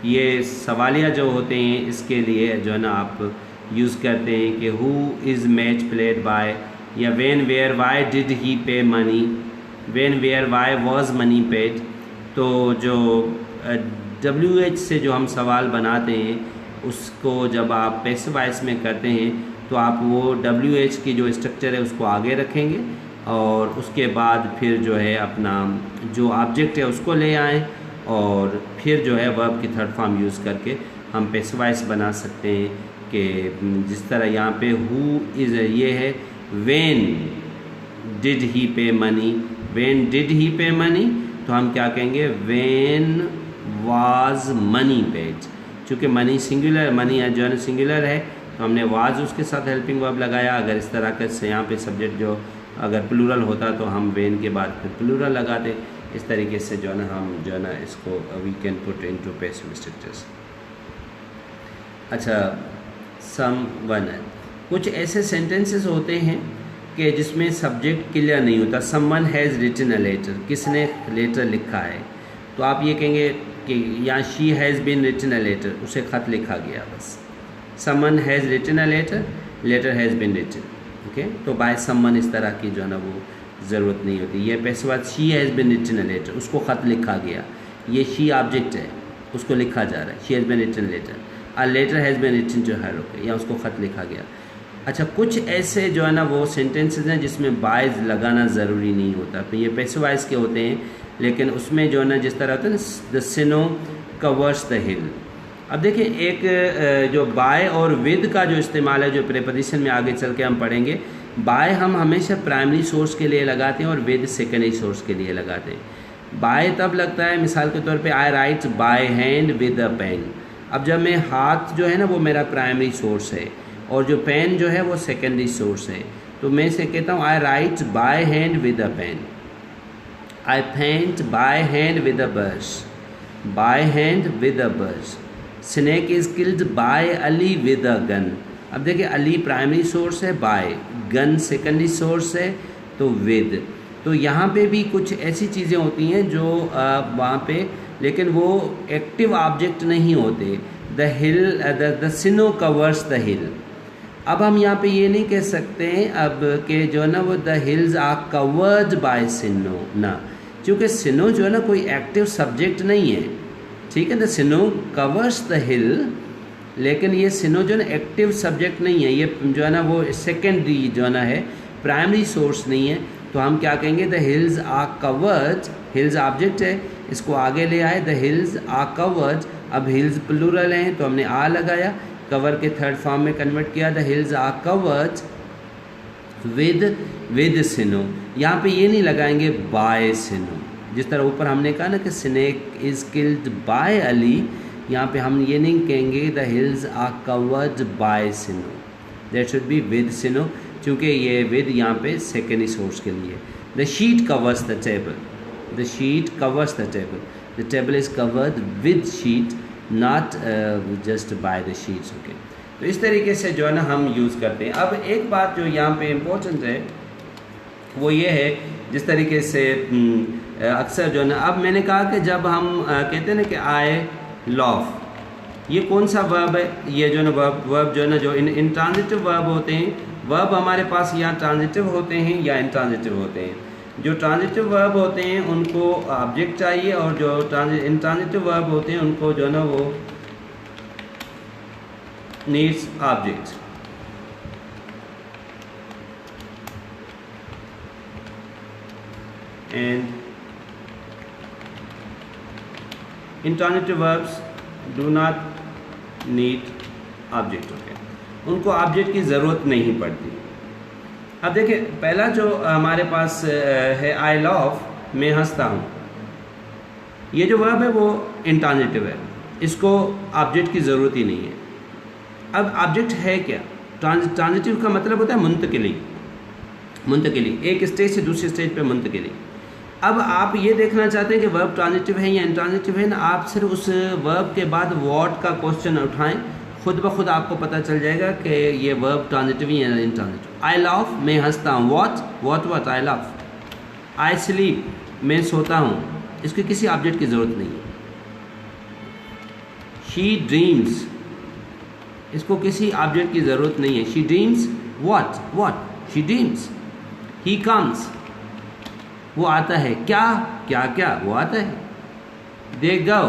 ये सवालिया जो होते हैं इसके लिए जो है ना आप यूज़ करते हैं कि who is match played by, या when where why did he pay money, when where why was money paid. तो जो WH से जो हम सवाल बनाते हैं उसको जब आप पैसिव वॉइस में करते हैं तो आप वो WH की जो स्ट्रक्चर है उसको आगे रखेंगे और उसके बाद फिर जो है अपना जो ऑब्जेक्ट है उसको ले आएँ और फिर जो है वर्ब की थर्ड फॉर्म यूज़ करके हम पैसिव वॉइस बना सकते हैं कि जिस तरह यहाँ पे हु इज़ ये है, when did he pay money, when did he pay money, तो हम क्या कहेंगे, व्हेन वाज मनी पेड। चूँकि मनी सिंगुलर, मनी जो है सिंगुलर है तो हमने वाज उसके साथ हेल्पिंग वर्ब लगाया। अगर इस तरह के से यहाँ पे सब्जेक्ट जो अगर प्लूरल होता तो हम व्हेन के बाद फिर प्लूरल लगाते। इस तरीके से जो है ना हम जो है ना इसको we can put into passive structures. अच्छा, सम वन है, कुछ ऐसे सेंटेंसेस होते हैं कि जिसमें सब्जेक्ट क्लियर नहीं होता। Someone has written a letter, किसने लेटर लिखा है, तो आप ये कहेंगे कि या she has been written a letter, उसे ख़त लिखा गया बस। Someone has written a letter, letter has been written, okay. तो बाय समवन इस तरह की जो है ना वो ज़रूरत नहीं होती। ये पैसे बात she has been written a letter, उसको ख़त लिखा गया, ये शी ऑब्जेक्ट है, उसको लिखा जा रहा है, she has been written letter. A letter has been written to her, okay, या उसको ख़त लिखा गया। अच्छा, कुछ ऐसे जो है ना वो सेंटेंसेस हैं जिसमें बायज़ लगाना ज़रूरी नहीं होता, तो ये पैसिव वॉइस के होते हैं, लेकिन उसमें जो है ना जिस तरह होता है ना, द स्नो कवर्स द हिल। अब देखिए एक जो बाय और विद का जो इस्तेमाल है, जो प्रीपोजिशन में आगे चल के हम पढ़ेंगे, बाय हम हमेशा प्राइमरी सोर्स के लिए लगाते हैं और विद सेकेंडरी सोर्स के लिए लगाते हैं। बाय तब लगता है मिसाल के तौर पे I write by hand with a pen. अब जब मैं हाथ जो है ना वो मेरा प्राइमरी सोर्स है और जो पेन जो है वो सेकेंडरी सोर्स है, तो मैं से कहता हूँ I write by hand with a pen, I paint by hand with a brush, by hand with a brush. Snake is killed by Ali with a gun. अब देखिए अली प्राइमरी सोर्स है, बाय, गन सेकेंडरी सोर्स है, तो with. तो यहाँ पे भी कुछ ऐसी चीज़ें होती हैं जो वहाँ पे, लेकिन वो एक्टिव ऑब्जेक्ट नहीं होते। The hill, the snow covers the हिल। अब हम यहाँ पे ये नहीं कह सकते हैं अब कि जो है ना वो the hills are covered by snow, ना, क्योंकि स्नो जो है ना कोई एक्टिव सब्जेक्ट नहीं है, ठीक है। द स्नो कवर्स द हिल, लेकिन ये स्नो जो है ना एक्टिव सब्जेक्ट नहीं है, ये जो है ना वो सेकेंडरी जो है ना है, प्राइमरी सोर्स नहीं है। तो हम क्या कहेंगे, the hills are covered, hills object है, इसको आगे ले आए, द हिल्स आर कवर्ड। अब हिल्स प्लूरल हैं तो हमने आ लगाया, कवर के थर्ड फॉर्म में कन्वर्ट किया, the hills are covered with snow. यहाँ पे ये नहीं लगाएंगे बाय स्नो, जिस तरह ऊपर हमने कहा ना कि snake is killed by Ali, यहाँ पे हम ये नहीं कहेंगे the hills are covered by snow, that should be with snow, क्योंकि ये विद यहाँ पे सेकेंडरी सोर्स के लिए। The sheet covers the table, the sheet covers the table, the table is covered with sheet, not just by the sheets, okay. तो इस तरीके से जो है ना हम यूज़ करते हैं। अब एक बात जो यहाँ पे इम्पोर्टेंट है वो ये है, जिस तरीके से अक्सर जो है ना, अब मैंने कहा कि जब हम कहते हैं ना कि आई लव, ये कौन सा वर्ब है, ये जो है ना वर्ब जो है ना जो इंट्रांजिटिव वर्ब होते हैं, वर्ब हमारे पास या ट्रांजिटिव होते हैं या इंट्रांजिटिव होते हैं। जो ट्रांजिटिव वर्ब होते हैं उनको ऑब्जेक्ट चाहिए और जो इंट्रांजिटिव वर्ब होते हैं उनको जो है ना वो needs object. And intransitive verbs do not need object, okay, उनको ऑब्जेक्ट की ज़रूरत नहीं पड़ती। अब देखिए पहला जो हमारे पास है आई लव, मैं हंसता हूँ, ये जो वर्ब है वो इंट्रांजिटिव है, इसको ऑब्जेक्ट की ज़रूरत ही नहीं है। अब ऑब्जेक्ट है क्या? ट्रांजिटिव का मतलब होता है मुंतकिली, मुंतकिली, एक स्टेज से दूसरे स्टेज पे मुंतकिली। अब आप ये देखना चाहते हैं कि वर्ब ट्रांजिटिव है या इंट्रांजिटिव है ना, आप सिर्फ उस वर्ब के बाद व्हाट का क्वेश्चन उठाएं, खुद ब खुद आपको पता चल जाएगा कि ये वर्ब ट्रांजिटिव या इंट्रांजिटिव। आई लव, मैं हंसता हूँ, what I love. I sleep, मैं सोता हूँ, इसकी किसी ऑब्जेक्ट की ज़रूरत नहीं है। शी ड्रीम्स, इसको किसी ऑब्जेक्ट की ज़रूरत नहीं है। She dreams what she dreams. He comes, वो आता है, क्या वो आता है। दे गो,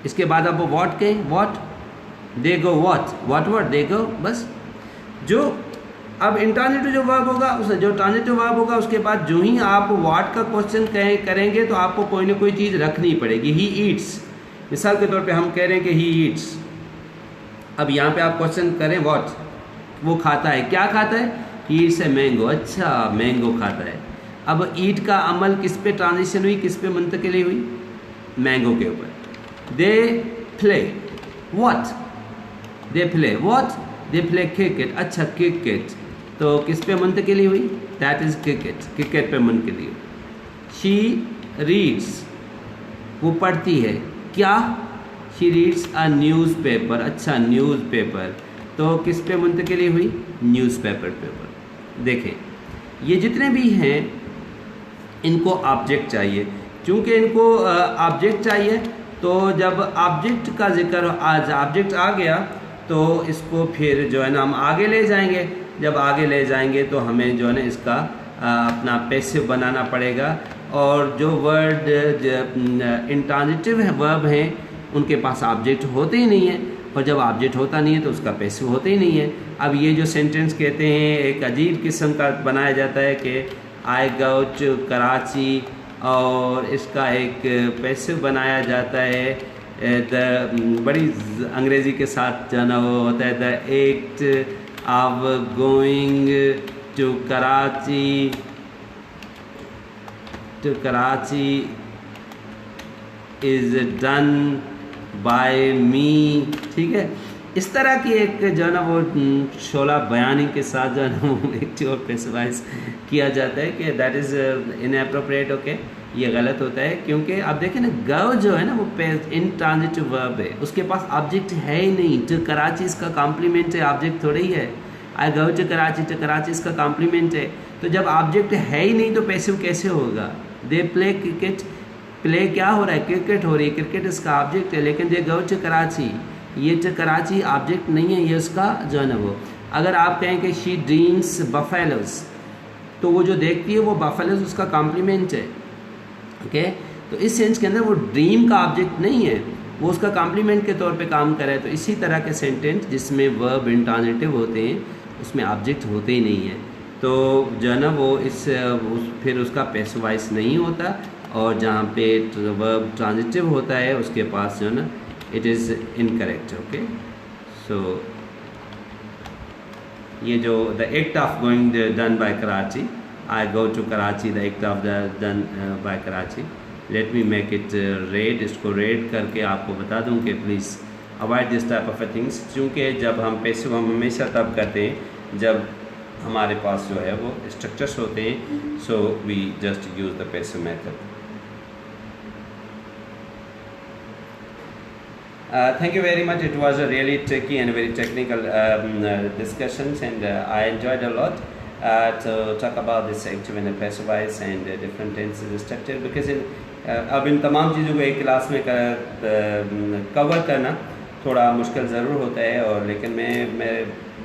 इसके बाद आप वो व्हाट कहें, what, they go what they गो, बस। जो अब इंट्रांजिटिव जो वर्ब होगा, उस जो ट्रांजिटिव वर्ब होगा उसके बाद जो ही आप व्हाट का क्वेश्चन करेंगे तो आपको कोई ना कोई चीज़ रखनी पड़ेगी। ही ईट्स, मिसाल के तौर पे हम कह रहे हैं कि ही ईट्स, अब यहाँ पे आप क्वेश्चन करें व्हाट, वो खाता है, क्या खाता है, ही ईट्स ए मैंगो, अच्छा मैंगो खाता है। अब ईट का अमल किस पे ट्रांजिशन हुई, किस पे मुंतकिली हुई, मैंगो के ऊपर। They play what, they play what, they play cricket, अच्छा क्रिकेट, तो किस पे मुंतकिली हुई, दैट इज क्रिकेट, क्रिकेट पे मुंतकिली हुई। शी रीड्स, वो पढ़ती है, क्या, शी रीड्स अ न्यूज़पेपर, अच्छा न्यूज़पेपर, तो किस पे मुंतकिली हुई, न्यूज़पेपर पे ऊपर। देखें ये जितने भी हैं इनको ऑब्जेक्ट चाहिए, क्योंकि इनको ऑब्जेक्ट चाहिए, तो जब ऑब्जेक्ट का जिक्र आज ऑब्जेक्ट आ गया तो इसको फिर जो है ना हम आगे ले जाएंगे। जब आगे ले जाएंगे तो हमें जो है ना इसका अपना पैसिव बनाना पड़ेगा, और जो वर्ड इंट्रांजिटिव वर्ब हैं उनके पास ऑब्जेक्ट होते ही नहीं है, और जब ऑब्जेक्ट होता नहीं है तो उसका पैसिव होते ही नहीं है। अब ये जो सेंटेंस कहते हैं एक अजीब किस्म का बनाया जाता है कि आई गो टू कराची, और इसका एक पैसिव बनाया जाता है बड़ी अंग्रेज़ी के साथ जो है ना वो होता है the act of going to Karachi is done by me, ठीक है। इस तरह की एक जो है ना वो शोला बयानी के साथ जो है ना वो एक्टिव और पैसिवाइज किया जाता है कि दैट इज़ इनएप्रोप्रिएट, ओके, ये गलत होता है। क्योंकि आप देखें ना गो जो है ना वो इंट्रांजिटिव वर्ब है, उसके पास ऑब्जेक्ट है ही नहीं। टू कराची इसका कॉम्प्लीमेंट है, ऑब्जेक्ट थोड़ा ही है। आई गो टू कराची इसका कॉम्प्लीमेंट है, तो जब ऑब्जेक्ट है ही नहीं तो पैसिव कैसे होगा। दे प्ले क्रिकेट, प्ले क्या हो रहा है, क्रिकेट हो रही है, क्रिकेट इसका ऑब्जेक्ट है। लेकिन दे गो टू कराची, ये टू कराची ऑब्जेक्ट नहीं है, ये उसका जो है ना वो। अगर आप कहें कि शी ड्रीम्स बफेलोज, तो वो जो देखती है वो बफेलोज उसका कॉम्प्लीमेंट है, ओके। तो इस सेंस के अंदर वो ड्रीम का ऑब्जेक्ट नहीं है, वो उसका कॉम्प्लीमेंट के तौर पे काम करे। तो इसी तरह के सेंटेंस जिसमें वर्ब इंट्रांजिटिव होते हैं उसमें ऑब्जेक्ट होते ही नहीं है, तो जो है ना वो फिर उसका पैसिवाइज नहीं होता। और जहाँ पे वर्ब ट्रांजिटिव होता है उसके पास जो है ना इट इज़ इनकरेक्ट, ओके। सो ये जो the act of going done by Karachi, I go to Karachi, the act of the done by Karachi. Let me make it read, इसको read करके आपको बता दूं कि please avoid this type of things, क्योंकि जब हम पैसिव हम हमेशा तब करते हैं जब हमारे पास जो है वो स्ट्रक्चर्स होते हैं। So we just use the passive method. Thank you very much. It was a really tricky and very technical discussions, and I enjoyed a lot to talk about this active and passive voice and different tenses structure, because अब इन तमाम चीज़ों को एक class में cover करना थोड़ा मुश्किल ज़रूर होता है, और लेकिन मैं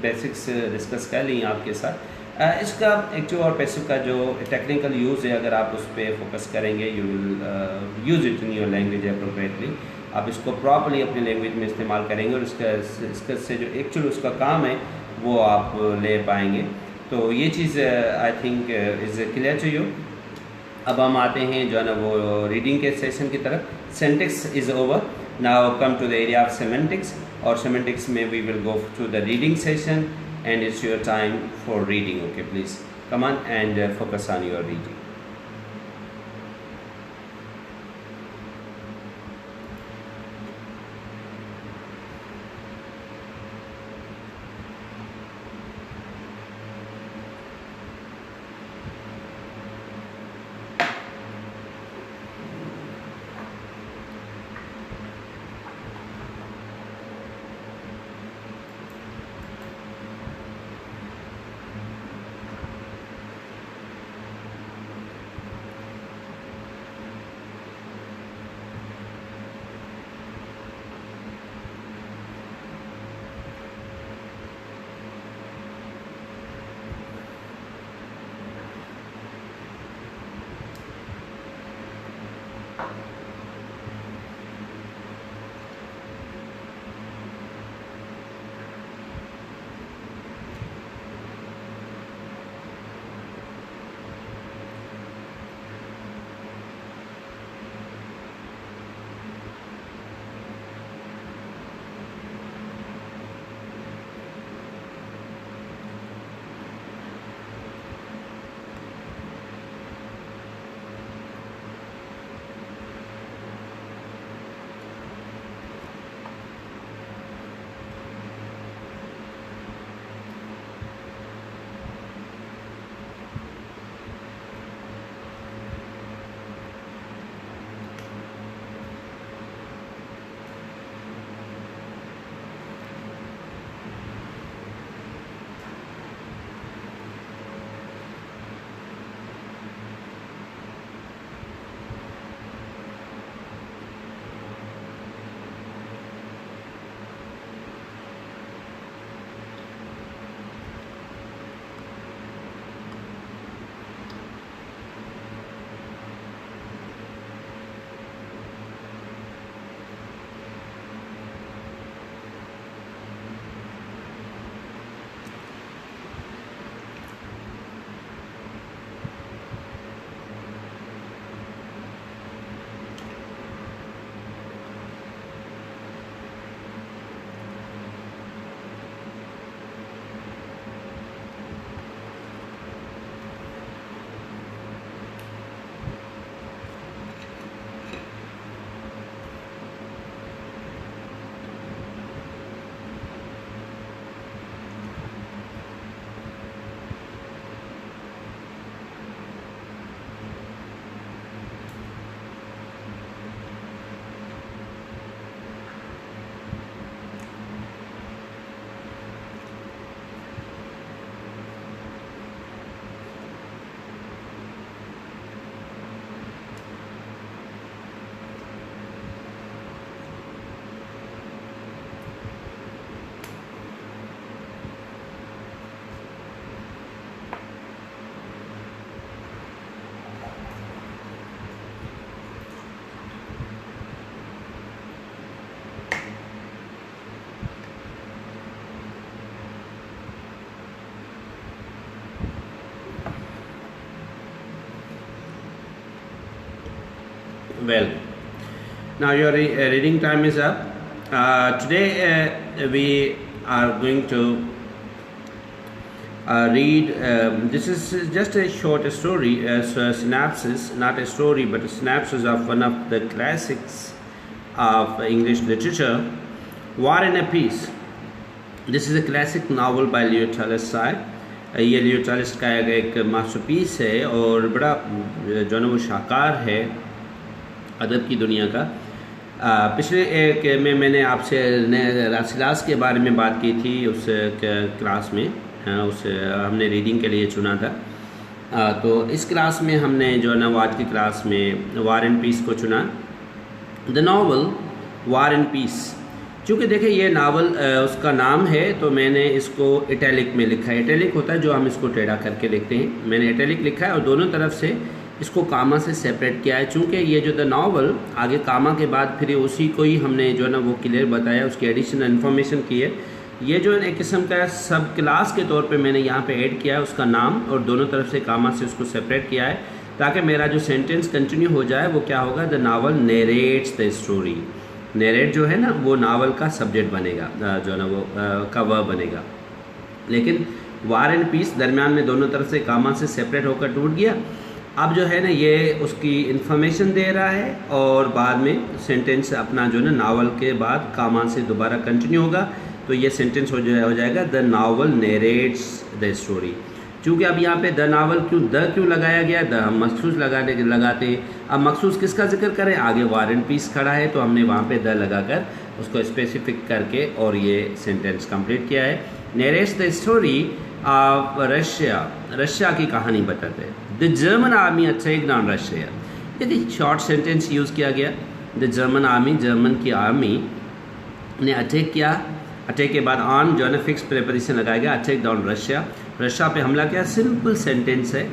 बेसिक्स डिस्कस कर ली आपके साथ। इसका एक्टिव और पैसिव का जो टेक्निकल यूज़ है, अगर आप उस पर फोकस करेंगे you will use it in your language appropriately. आप इसको प्रॉपर्ली अपनी लैंग्वेज में इस्तेमाल करेंगे और इसका से जो एक्चुअल उसका काम है वो आप ले पाएंगे। तो ये चीज़ I think is clear to you. अब हम आते हैं जो है ना वो रीडिंग के सेशन की तरफ। Syntax is over. Now come to the area of semantics. Or semantics may we will go to the reading session, and it's your time for reading. Okay, please come on and focus on your reading. Well, now your reading time is up. Today we are going to read. This is just a short story, as a synopsis, not a story, but a synopsis of one of the classics of English literature, War and Peace. This is a classic novel by Leo Tolstoy. ये लियो Tolstoy का एक masterpiece है और बड़ा जो है वो शाहकार है अदब की दुनिया का। पिछले एक में मैंने आपसे रासिलास के बारे में बात की थी उस क्लास में, उस हमने रीडिंग के लिए चुना था। तो इस क्लास में हमने जो है ना आज की क्लास में वार एंड पीस को चुना। The novel war and peace, चूँकि देखिए ये नावल उसका नाम है तो मैंने इसको इटैलिक में लिखा है। इटैलिक होता है जो हम इसको टेढ़ा करके लिखते हैं, मैंने इटैलिक लिखा है और दोनों तरफ से इसको कामा से सेपरेट किया है। चूँकि ये जो द नावल आगे कामा के बाद फिर उसी को ही हमने जो है ना वो क्लियर बताया, उसकी एडिशनल इन्फॉर्मेशन की है। ये जो एक किस्म का सब क्लास के तौर पे मैंने यहाँ पे ऐड किया है उसका नाम, और दोनों तरफ से कामा से उसको सेपरेट किया है ताकि मेरा जो सेंटेंस कंटिन्यू हो जाए। वो क्या होगा, the novel narrates the story. Narrate जो है ना वो नावल का सब्जेक्ट बनेगा, जो है ना वो का वर्ब बनेगा। लेकिन वार एंड पीस दरमियान में दोनों तरफ से कामा से सेपरेट होकर टूट गया। अब जो है ना ये उसकी इन्फॉर्मेशन दे रहा है और बाद में सेंटेंस अपना जो है ना नावल के बाद कामा से दोबारा कंटिन्यू होगा। तो ये सेंटेंस हो जाएगा द नावल नेरेट्स द स्टोरी। चूँकि अब यहाँ पे द नावल क्यों लगाया गया, द हम मखसूस लगाते हैं। अब मखसूस किसका जिक्र करें, आगे वार एंड पीस खड़ा है तो हमने वहाँ पे द लगाकर उसको स्पेसिफिक करके और ये सेंटेंस कंप्लीट किया है। नेरेट्स द स्टोरी ऑफ रशिया की कहानी बताते हैं। The German army attacked on Russia, यदि शॉर्ट सेंटेंस यूज़ किया गया। द जर्मन आर्मी, जर्मन की आर्मी ने अटैक किया। अटैक के बाद ऑन जो है ना फिक्स प्रेपोजिशन लगाया गया, अटैक डाउन रशिया, रशिया पे हमला किया। सिंपल सेंटेंस है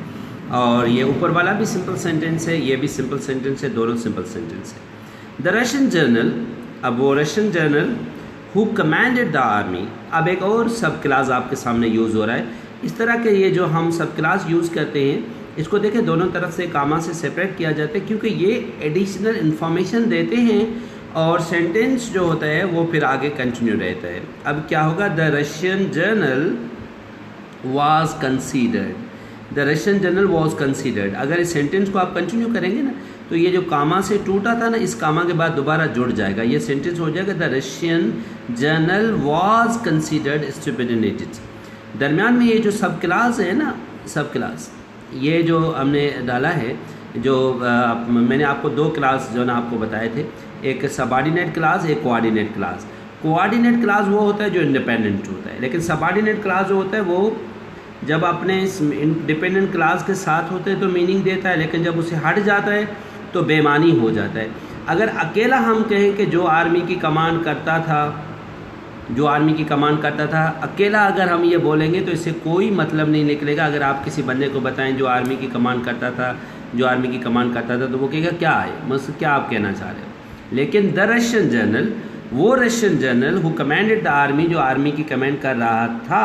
और ये ऊपर वाला भी सिंपल सेंटेंस है, ये भी सिंपल सेंटेंस है, दोनों सिंपल सेंटेंस है। द रशियन जनरल, अब वो Russian general who commanded the army, अब एक और सब क्लास आपके सामने यूज़ हो रहा है। इस तरह के ये जो हम सब क्लास यूज़ करते हैं इसको देखें दोनों तरफ से कामा से सेपरेट किया जाता है क्योंकि ये एडिशनल इन्फॉर्मेशन देते हैं और सेंटेंस जो होता है वो फिर आगे कंटिन्यू रहता है। अब क्या होगा, the Russian general was considered, the Russian general was considered. अगर इस सेंटेंस को आप कंटिन्यू करेंगे ना तो ये जो कामा से टूटा था ना, इस कामा के बाद दोबारा जुड़ जाएगा, ये सेंटेंस हो जाएगा the Russian general was considered stupid in it. दरमियान में ये जो सब क्लास है ना, सब क्लास ये जो हमने डाला है, जो मैंने आपको दो क्लास जो ना आपको बताए थे, एक सबऑर्डिनेट क्लास, एक कोऑर्डिनेट क्लास। कोऑर्डिनेट क्लास वो होता है जो इंडिपेंडेंट होता है, लेकिन सबऑर्डिनेट क्लास जो होता है वो जब अपने इंडिपेंडेंट क्लास के साथ होते हैं तो मीनिंग देता है, लेकिन जब उसे हट जाता है तो बेमानी हो जाता है। अगर अकेला हम कहें कि जो आर्मी की कमांड करता था, जो आर्मी की कमांड करता था, अकेला अगर हम ये बोलेंगे तो इससे कोई मतलब नहीं निकलेगा। अगर आप किसी बंदे को बताएं जो आर्मी की कमांड करता था, जो आर्मी की कमांड करता था, तो वो कहेगा क्या है, मतलब क्या आप कहना चाह रहे हो। लेकिन द रशियन जनरल, वो Russian general who commanded the army, जो आर्मी की कमांड कर रहा था,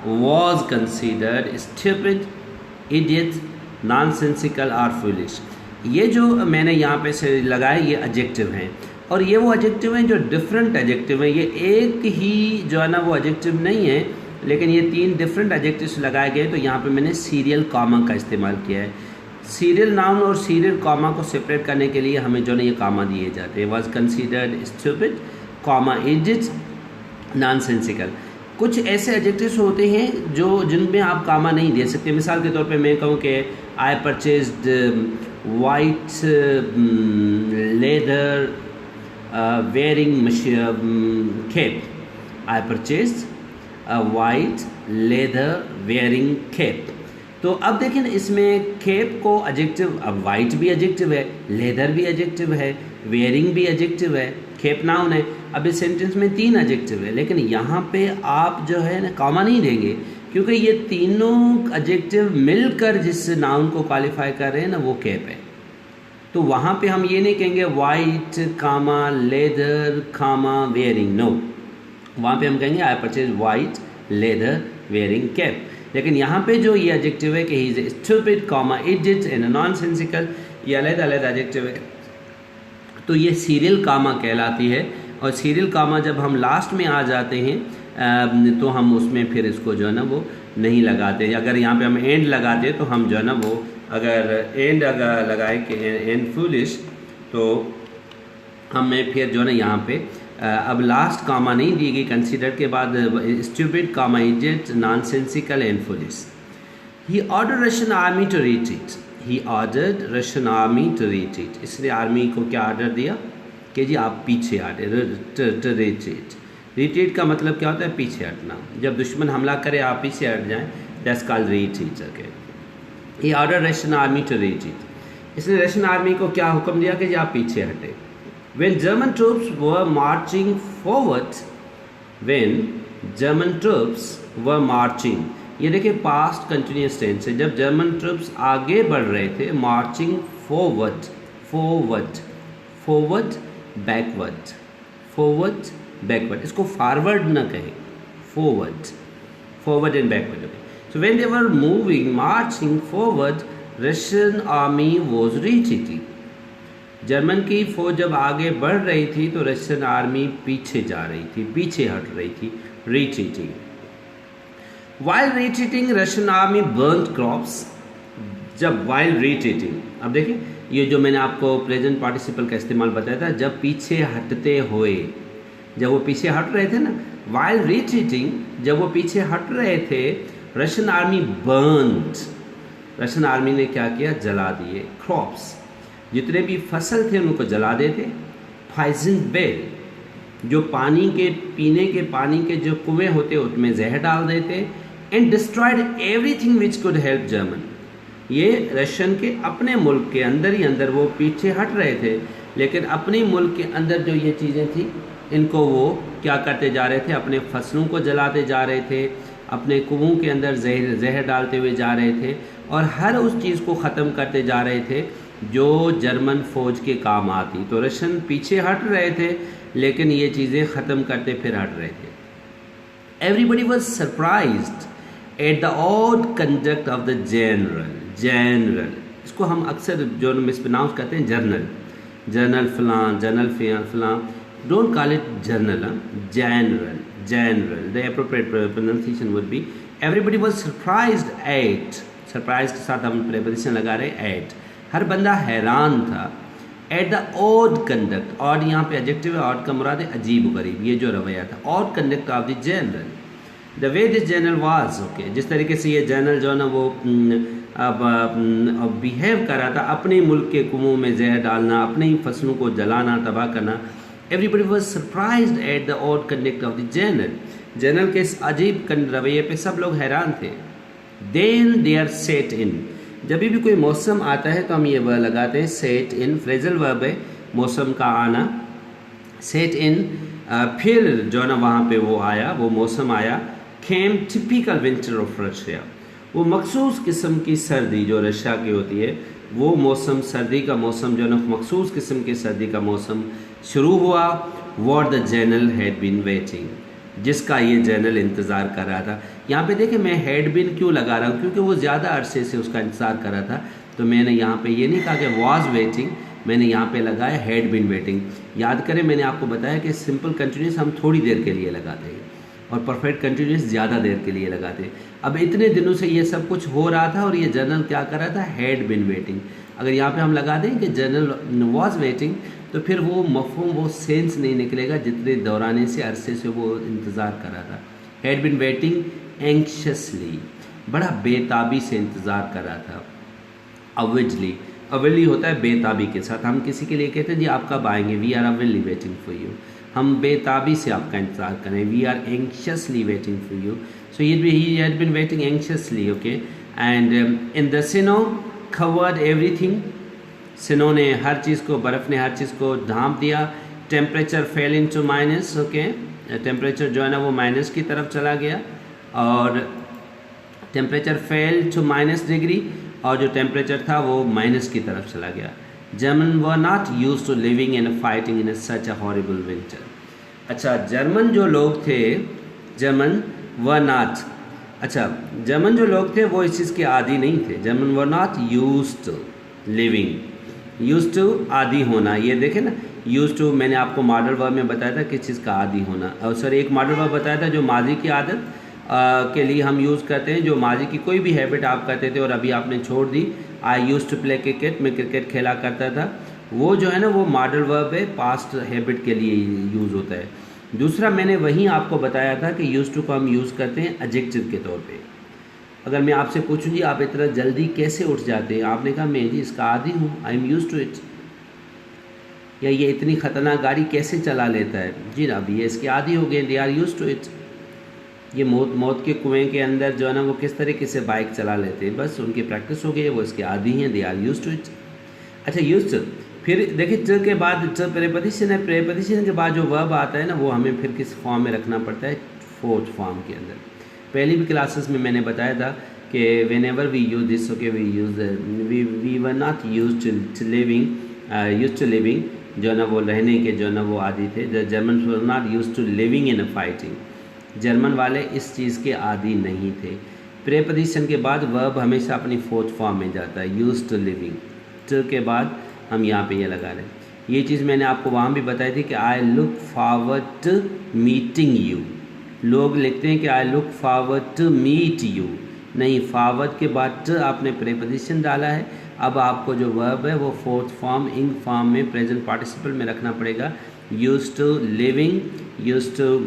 was considered stupid, idiot, nonsensical और फूलिश। ये जो मैंने यहाँ पे से लगाए ये एडजेक्टिव हैं और ये वो एडजेक्टिव हैं जो डिफरेंट एडजेक्टिव हैं। ये एक ही जो है ना वो एडजेक्टिव नहीं है, लेकिन ये तीन डिफरेंट एडजेक्टिव्स लगाए गए। तो यहाँ पे मैंने सीरियल कॉमा का इस्तेमाल किया है। सीरियल नाउन और सीरियल कॉमा को सेपरेट करने के लिए हमें जो है ये कॉमा दिए जाते हैं। Was considered stupid, comma idiot, nonsensical. कुछ ऐसे एडजेक्टिव्स होते हैं जो जिनमें आप कामा नहीं दे सकते। मिसाल के तौर पे मैं कहूँ कि I purchased white leather wearing cap, I purchased white leather wearing cap. तो अब देखें इसमें कैप को एडजेक्टिव, अब वाइट भी एडजेक्टिव है, लेदर भी एडजेक्टिव है, वेयरिंग भी एडजेक्टिव है, कैप नाउन है। अब इस सेंटेंस में तीन एडजेक्टिव है, लेकिन यहाँ पे आप जो है ना कॉमा नहीं देंगे क्योंकि ये तीनों एडजेक्टिव मिलकर जिस नाउन को क्वालिफाई कर रहे हैं ना वो कैप है। तो वहाँ पे हम ये नहीं कहेंगे white comma leather comma wearing, no, वहाँ पे हम कहेंगे I purchase white leather wearing cap. लेकिन यहाँ पे जो ये एडजेक्टिव है कि he is stupid comma idiot and nonsensical, ये अलग-अलग एडजेक्टिव है। तो ये सीरियल कामा कहलाती है और सीरियल कामा जब हम लास्ट में आ जाते हैं तो हम उसमें फिर इसको जो है ना वो नहीं लगाते। अगर यहाँ पे हम एंड लगाते तो हम जो है ना वो अगर एंड अगर लगाए कि एंड फूलिश तो हमें फिर जो है ना यहाँ पे अब लास्ट कामा नहीं दी गई, कंसीडर के बाद stupid comma idiot nonsensical and foolish. He order Russian army to retreat, he ordered Russian army to retreat. इसने आर्मी को क्या ऑर्डर दिया कि जी आप पीछे हटे, रिट्रीट। रिट्रीट का मतलब क्या होता है, पीछे हटना। जब दुश्मन हमला करे आप पीछे हट जाएं, that's called retreat. He order Russian army to retreat. इसने रशियन आर्मी को क्या हुक्म दिया कि जी आप पीछे हटे। When German troops were marching forward, when German troops were marching, ये देखिए पास्ट कंटिन्यूस टेंस है। जब जर्मन ट्रूप्स आगे बढ़ रहे थे, marching forward, forward, forward backward, forward backward, इसको फॉरवर्ड ना कहें, forward, forward and backward. So when they were moving, marching forward, Russian army was retreating. German की फौज जब आगे बढ़ रही थी तो रशियन आर्मी पीछे जा रही थी, पीछे हट रही थी, retreating. While retreating Russian army burned crops. जब वाइल रिट्रीटिंग, अब देखिए ये जो मैंने आपको प्रेजेंट पार्टिसिपल का इस्तेमाल बताया था, जब पीछे हटते हुए, जब वो पीछे हट रहे थे ना, वाइल रिट्रीटिंग, जब वो पीछे हट रहे थे, Russian army burned, Russian army ने क्या किया, जला दिए क्रॉप्स, जितने भी फसल थे उनको जला देते। पॉइजन वेल, जो पानी के पीने के पानी के जो कुएं होते उसमें जहर डाल देते। And destroyed everything which could help German. ये रशियन के अपने मुल्क के अंदर ही अंदर, वो पीछे हट रहे थे लेकिन अपने मुल्क के अंदर जो ये चीज़ें थी इनको वो क्या करते जा रहे थे, अपने फसलों को जलाते जा रहे थे, अपने कुओं के अंदर जहर डालते हुए जा रहे थे और हर उस चीज़ को ख़त्म करते जा रहे थे जो जर्मन फ़ौज के काम आती। तो रशियन पीछे हट रहे थे लेकिन ये चीज़ें ख़त्म करते फिर हट रहे थे। Everybody was surprised at the odd conduct of the general. General, इसको हम अक्सर जो मिसप्रोनाउंस करते हैं जर्नल, जनरल फलां, जनरल फलां, don't call it journal, general, general. The appropriate pronunciation would be everybody was surprised eight, surprise के साथ हम प्रेपोजिशन लगा रहे हैं एट, हर बंदा हैरान था। At the odd conduct, odd यहाँ पे एडजेक्टिव है, ऑड का मुराद है अजीब गरीब, ये जो रवैया था, odd conduct of the general, the way this general was, okay, जिस तरीके से ये जनरल जो है ना वो अब बिहेव कर रहा था, अपने मुल्क के कुओं में जहर डालना, अपनी ही फसलों को जलाना, तबाह करना। Everybody was surprised at the odd conduct of the general, general के इस अजीब रवैये पे सब लोग हैरान थे। देन दे आर सेट इन, जब भी कोई मौसम आता है तो हम ये वर्ब लगाते हैं सेट इन, फ्रेजल वर्ब है, मौसम का आना, सेट इन। फिर जो है ना वहाँ पे वो आया, वो मौसम आया, केम टिपिकल विंटर ऑफ रशिया, वो मखसूस किस्म की सर्दी जो रशिया की होती है, वो मौसम, सर्दी का मौसम जो है ना, मखसूस किस्म की सर्दी का मौसम शुरू हुआ। What the general had been waiting, जिसका ये जनरल इंतज़ार कर रहा था। यहाँ पे देखिए मैं हैड बीन क्यों लगा रहा हूँ, क्योंकि वो ज़्यादा अरसे से उसका इंतज़ार कर रहा था, तो मैंने यहाँ पे ये नहीं कहा कि वाज वेटिंग, मैंने यहाँ पे लगाया हैड बीन वेटिंग। याद करें मैंने आपको बताया कि सिंपल कंटिन्यूस हम थोड़ी देर के लिए लगाते हैं और परफेक्ट कंटिन्यूस ज़्यादा देर के लिए लगाते हैं। अब इतने दिनों से ये सब कुछ हो रहा था और ये जनरल क्या कर रहा था, हैड बीन वेटिंग। अगर यहाँ पे हम लगा दें कि जनरल वाज वेटिंग तो फिर वो मफहूम, वो सेंस नहीं निकलेगा जितने दौराने से अरसे से वो इंतज़ार कर रहा था। हैड बीन वेटिंग एंक्शसली, बड़ा बेताबी से इंतज़ार कर रहा था। अविजली, अविली होता है बेताबी के साथ, हम किसी के लिए कहते हैं जी आप कब आएंगे, we are avidly waiting for you, हम बेताबी से आपका इंतज़ार करें, we are anxiously waiting for you. So he had been waiting anxiously, okay. And in the snow covered everything, snow ने हर चीज़ को, बर्फ़ ने हर चीज़ को ढांप दिया। Temperature fail into minus, okay, temperature जो है ना वो माइनस की तरफ चला गया और temperature fell to minus degree, और जो टेम्परेचर था वो माइनस की तरफ चला गया। German were not use to living in fighting in such a horrible winter. अच्छा, जर्मन जो लोग थे, जर्मन वर नॉट, अच्छा जर्मन जो लोग थे वो इस चीज़ के आदी नहीं थे। German were not use to living, use to आदी होना, ये देखें ना, यूज टू मैंने आपको मॉडल वर्ब में बताया था किस चीज़ का आदी होना, और सर एक मॉडल वर्ब बताया था जो माजी की आदत के लिए हम यूज़ करते हैं, जो माजी की कोई भी हैबिट आप करते थे और अभी आपने छोड़ दी। आई यूज टू प्ले क्रिकेट, मैं क्रिकेट खेला करता था, वो जो है ना वो मॉडल वर्ब है, पास्ट हैबिट के लिए यूज़ होता है। दूसरा मैंने वहीं आपको बताया था कि यूज टू को हम यूज़ करते हैं एडजेक्टिव के तौर पे। अगर मैं आपसे पूछूं जी आप इतना जल्दी कैसे उठ जाते हैं, आपने कहा मैं जी इसका आदी हूँ, I am use to it. या ये इतनी ख़तरनाक गाड़ी कैसे चला लेता है, जी ना अभी ये इसके आदी हो गए, they are use to it. ये मौत के कुएं के अंदर जो है ना वो किस तरीके से बाइक चला लेते हैं, बस उनकी प्रैक्टिस हो गई है, वो इसके आदी हैं, they are use to it. अच्छा, यूज टू, फिर देखिए ट के बाद ट प्रेपोजिशन है, प्रेपोजिशन के बाद जो वर्ब आता है ना वो हमें फिर किस फॉर्म में रखना पड़ता है, फोर्थ फॉर्म के अंदर। पहली भी क्लासेस में मैंने बताया था कि whenever we use this, okay, we were not use to living, जो है ना वो रहने के जो है ना वो आदी थे। The German were not use to living in a fighting, German वाले इस चीज़ के आदी नहीं थे। प्रेपोजिशन के बाद वर्ब हमेशा अपनी फोर्थ फॉर्म में जाता है, यूज टू लिविंग। ट के बाद हम यहाँ पे ये लगा रहे हैं। ये चीज़ मैंने आपको वहाँ भी बताई थी कि I look forward to meeting you. लोग लिखते हैं कि I look forward to meet you, नहीं, फॉरवर्ड के बाद आपने प्रीपोजिशन डाला है। अब आपको जो वर्ब है वो फोर्थ फॉर्म इंग फॉर्म में प्रेजेंट पार्टिसिपल में रखना पड़ेगा। Used to living, used to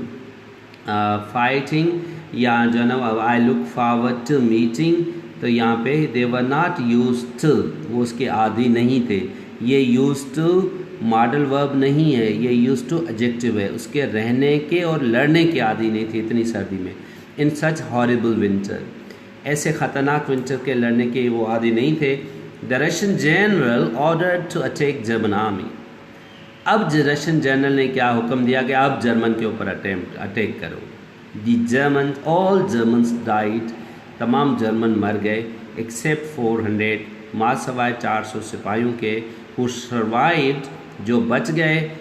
fighting, या जो है ना I look forward to meeting, तो यहाँ पे they were not used to, वो उसके आदि नहीं थे। ये यूज्ड टू मॉडल वर्ब नहीं है, ये यूज्ड टू एडजेक्टिव है, उसके रहने के और लड़ने के आदि नहीं थे इतनी सर्दी में। इन सच हॉरिबल विंटर, ऐसे ख़तरनाक विंटर के लड़ने के वो आदि नहीं थे। The Russian general ordered to attack German army. अब रशियन जनरल ने क्या हुक्म दिया कि अब जर्मन के ऊपर अटैक करो। दी जर्मन, ऑल जर्मन्स डाइड, तमाम जर्मन मर गए, एक्सेप्ट 400, माँ सवाए 400 सिपाहियों के, हु सर्वाइव्ड, जो बच गए,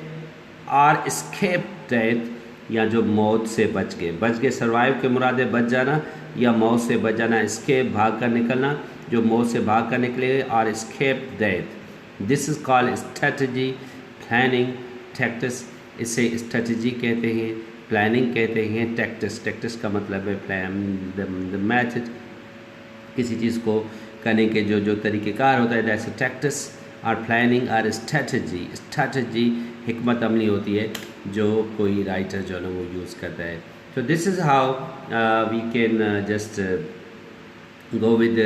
आर एस्केप डेथ, या जो मौत से बच गए। बच गए, सर्वाइव के मुराद है बच जाना या मौत से बच जाना, एस्केप भाग कर निकलना, जो मौत से भाग कर निकले, or escape death. This is called strategy, planning, tactics, इसे स्ट्रेटजी कहते हैं, प्लानिंग कहते हैं, टैक्टिस, टैक्टिस का मतलब है प्लान, द मेथड, किसी चीज़ को करने के जो तरीक़ेकार होता है, दैट्स टैक्टिस। और प्लानिंग और स्ट्रेटजी, स्ट्रेटजी हिकमत अमली होती है जो कोई राइटर जो है ना वो यूज़ करता है। तो this is how we can just go with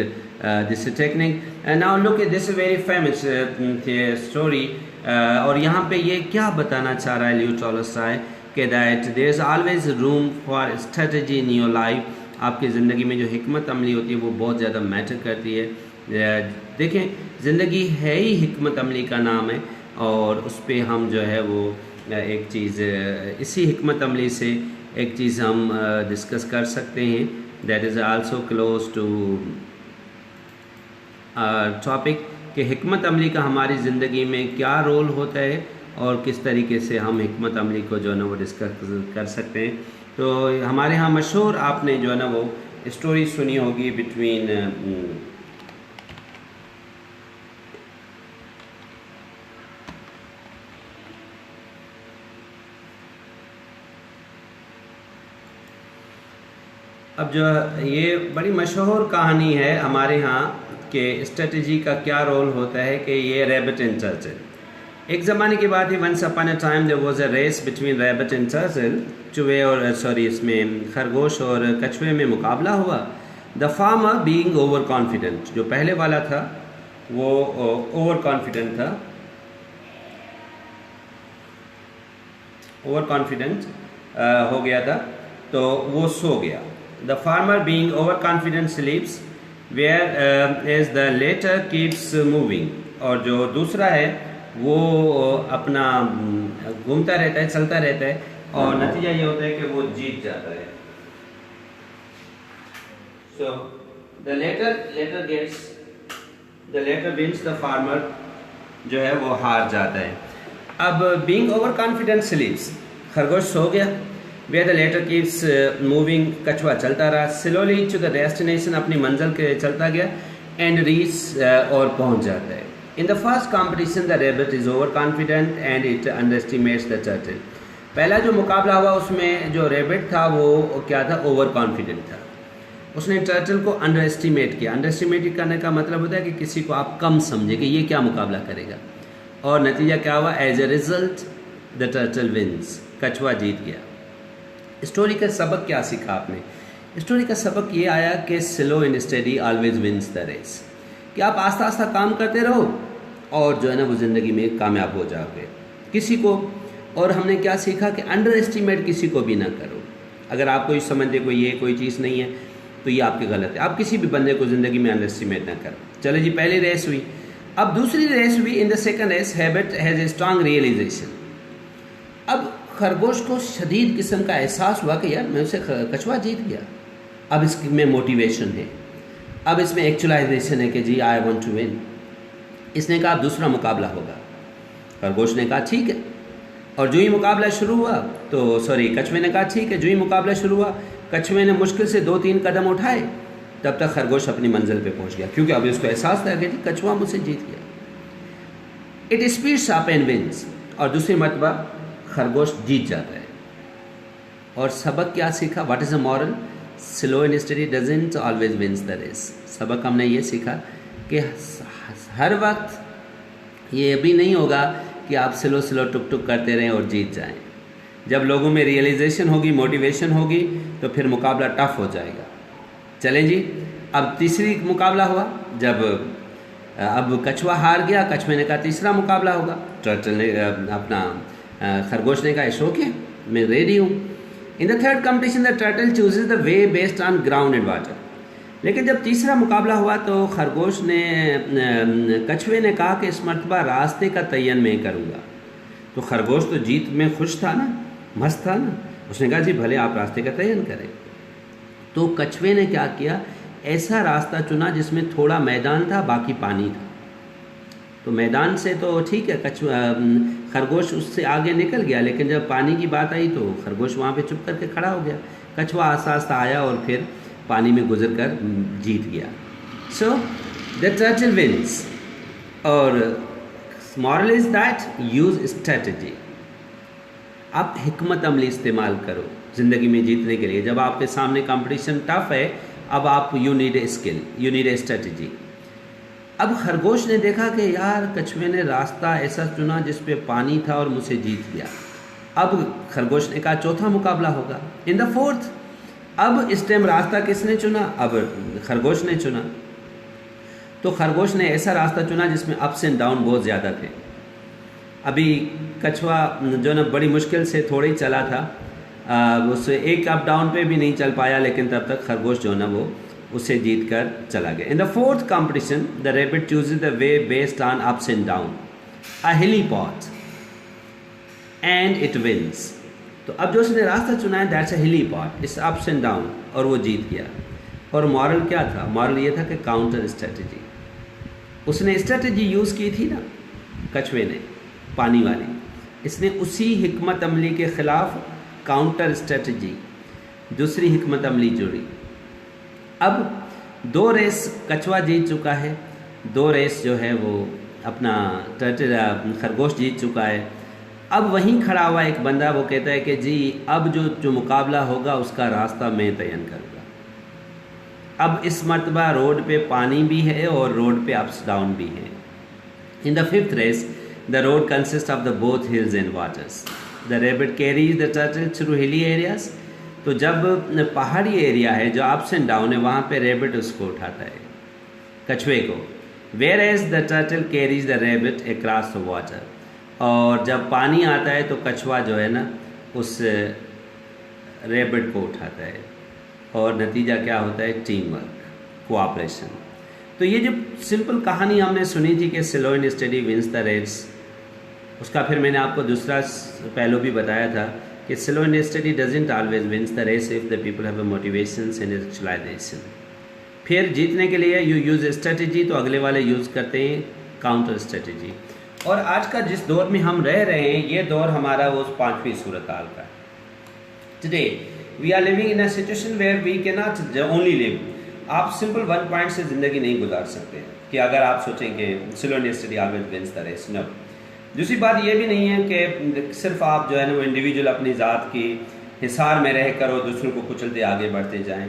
this technique. And now look at this very famous story, और यहाँ पे ये क्या बताना चाह रहा है लियो टॉलस्टॉय कि that there is always room for strategy in your life. आपकी ज़िंदगी में जो हिकमत अमली होती है वो बहुत ज़्यादा मैटर करती है। देखें, ज़िंदगी है ही हिकमत अमली का नाम है, और उस पर हम जो है वो एक चीज़, इसी हिकमत अमली से एक चीज़ हम डिस्कस कर सकते हैं, that is also close to topic कि हिकमत अमली का हमारी ज़िंदगी में क्या रोल होता है और किस तरीके से हम हिकमत अमली को जो है ना वो डिस्कस कर सकते हैं। तो हमारे यहाँ मशहूर आपने जो है ना वो स्टोरी सुनी होगी बिटवीन अब जो ये बड़ी मशहूर कहानी है हमारे यहाँ कि स्ट्रेटजी का क्या रोल होता है कि ये रैबिट एंड टर्टल। एक ज़माने की बात है, once upon a time there was a race between rabbit and turtle, चूहे और इसमें खरगोश और कछुए में मुकाबला हुआ। The former being over confident, जो पहले वाला था वो ओवर कॉन्फिडेंट था, ओवर कॉन्फिडेंट हो गया था, तो वो सो गया। The farmer being overconfident sleeps, whereas the latter keeps moving, और जो दूसरा है वो अपना घूमता रहता है, चलता रहता है, और नतीजा ये होता है कि वो जीत जाता है। So the latter wins, the farmer जो है वो हार जाता है। अब being overconfident sleeps, खरगोश सो गया, where the latter keeps moving, कछुआ चलता रहा, slowly to the destination, अपनी मंजिल के चलता गया, and reach और पहुंच जाता है। In the first competition the rabbit is overconfident and it underestimates the turtle। पहला जो मुकाबला हुआ उसमें जो रैबिट था वो क्या था, ओवर कॉन्फिडेंट था, उसने टर्टल को अंडर एस्टिमेट किया। अंडर एस्टिमेट करने का मतलब होता है कि किसी को आप कम समझे कि ये क्या मुकाबला करेगा, और नतीजा क्या हुआ, as a result the turtle wins, कछुआ जीत गया। स्टोरी का सबक क्या सीखा आपने? स्टोरी का सबक ये आया कि slow and steady always wins the race, कि आप आस्ता आस्ता काम करते रहो और जो है ना वो ज़िंदगी में कामयाब हो जाओगे। किसी को, और हमने क्या सीखा कि अंडर एस्टिमेट किसी को भी ना करो। अगर आप कोई समझते कोई चीज़ नहीं है तो ये आपके गलत है, आप किसी भी बंदे को ज़िंदगी में अंडर एस्टिमेट ना करो। चलो जी, पहली रेस हुई, अब दूसरी रेस हुई। In the second race rabbit has a strong realization. अब खरगोश को शदीद किस्म का एहसास हुआ कि यार मैं उसे कछुआ जीत गया, अब इसमें मोटिवेशन है, अब इसमें एक्चुअलाइजेशन है कि जी आई वांट टू विन। इसने कहा दूसरा मुकाबला होगा। खरगोश ने कहा ठीक है, और जो ही मुकाबला शुरू हुआ तो कछुए ने कहा ठीक है। जो ही मुकाबला शुरू हुआ, कछुए ने मुश्किल से 2-3 कदम उठाए, तब तक खरगोश अपनी मंजिल पे पहुंच गया, क्योंकि अब इसको एहसास था कि जी कछुआ मुझसे जीत गया। It speeds up and wins, और दूसरी मरतबा खरगोश जीत जाता है। और सबक क्या सीखा? What is the moral? Slow and steady doesn't always wins the race. सबक हमने ये सीखा कि हर वक्त ये भी नहीं होगा कि आप स्लो स्लो टुक टुक करते रहें और जीत जाएं। जब लोगों में रियलाइजेशन होगी, मोटिवेशन होगी, तो फिर मुकाबला टफ हो जाएगा। चलें जी, अब तीसरी मुकाबला हुआ, जब अब कछुआ हार गया, कछुए ने कहा तीसरा मुकाबला होगा। टर्टल ने अपना खरगोश ने कहा इट्स ओके, मैं रेडी हूँ। In the third competition the turtle chooses the way based on ground and water. लेकिन जब तीसरा मुकाबला हुआ तो खरगोश ने कछुए ने कहा कि इस मरतबा रास्ते का तयन मैं करूँगा। तो खरगोश तो जीत में खुश था ना, मस्त था ना, उसने कहा जी भले आप रास्ते का तयन करें। तो कछुए ने क्या किया, ऐसा रास्ता चुना जिसमें थोड़ा मैदान था, बाकी पानी था। तो मैदान से तो ठीक है, खरगोश उससे आगे निकल गया, लेकिन जब पानी की बात आई तो खरगोश वहाँ पे चुप करके खड़ा हो गया। कछुआ आस्ता आस्ता आया और फिर पानी में गुजर कर जीत गया। So the turtle wins. और moral is that use strategy. आप हिकमत अमली इस्तेमाल करो ज़िंदगी में जीतने के लिए। जब आपके सामने कंपटीशन टफ है, अब आप you need a skill, you need a strategy. अब खरगोश ने देखा कि यार कछुए ने रास्ता ऐसा चुना जिस पे पानी था और मुझसे जीत गया। अब खरगोश ने कहा चौथा मुकाबला होगा, इन द फोर्थ। अब इस टाइम रास्ता किसने चुना? अब खरगोश ने चुना। तो खरगोश ने ऐसा रास्ता चुना जिसमें अप्स एंड डाउन बहुत ज़्यादा थे। अभी कछुआ जो ना बड़ी मुश्किल से थोड़ी चला था, उससे एक अप डाउन पे भी नहीं चल पाया, लेकिन तब तक खरगोश जो ना वो उसे जीत कर चला गया। In the fourth competition the rabbit chooses the way based on ups and down, a hilly path, and it wins. तो अब जो उसने रास्ता चुना है that's a hilly पॉथ, it's ups and down, और वो जीत गया। और मॉरल क्या था? मॉरल ये था कि काउंटर स्ट्रेटजी। उसने स्ट्रेटजी यूज़ की थी ना कछुए ने, पानी वाली, इसने उसी हिकमत अमली के ख़िलाफ़ काउंटर स्ट्रेटजी, दूसरी हिकमत अमली जुड़ी। अब 2 रेस कछुआ जीत चुका है, 2 रेस जो है वो अपना खरगोश जीत चुका है। अब वहीं खड़ा हुआ एक बंदा, वो कहता है कि जी अब जो मुकाबला होगा उसका रास्ता मैं तयन करूँगा। अब इस मरतबा रोड पे पानी भी है और रोड पे अप्स डाउन भी है। In the fifth race the road consist of the both hills and waters. The rabbit carries the turtle through hilly areas. तो जब पहाड़ी एरिया है जो अप्स एंड डाउन है, वहाँ पे रैबिट उसको उठाता है, कछुए को। Whereas the turtle carries the rabbit across the water. और जब पानी आता है तो कछुआ जो है ना उस रैबिट को उठाता है, और नतीजा क्या होता है? Team work, cooperation. तो ये जो सिंपल कहानी हमने सुनी थी कि slow and steady wins the race, उसका फिर मैंने आपको दूसरा पहलू भी बताया था कि slow and steady doesn't always wins the race if the people have motivations and actualization. फिर जीतने के लिए यू यूज़ स्ट्रेटजी, तो अगले वाले यूज़ करते हैं काउंटर स्ट्रेटजी। और आज का जिस दौर में हम रह रहे हैं, ये दौर हमारा वो 5वीं सूरत हाल का है। Today we are living in a situation where we can not only live. आप सिंपल 1 पॉइंट से ज़िंदगी नहीं गुजार सकते कि अगर आप सोचें कि slow and steady always wins the race. No. दूसरी बात ये भी नहीं है कि सिर्फ आप जो है ना वो इंडिविजुअल अपनी ज़ात की हिसार में रह कर और दूसरों को कुचलते आगे बढ़ते जाएं।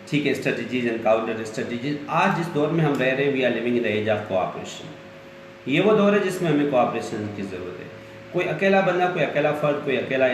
ठीक है, स्ट्रेटजीज एंड काउंटर स्ट्रेटजीज। आज जिस दौर में हम रह रहे हैं, we are living in the age of cooperation. ये वो दौर है जिसमें हमें कोऑपरेशन की ज़रूरत है। कोई अकेला बंदा, कोई अकेला फ़र्द, कोई अकेला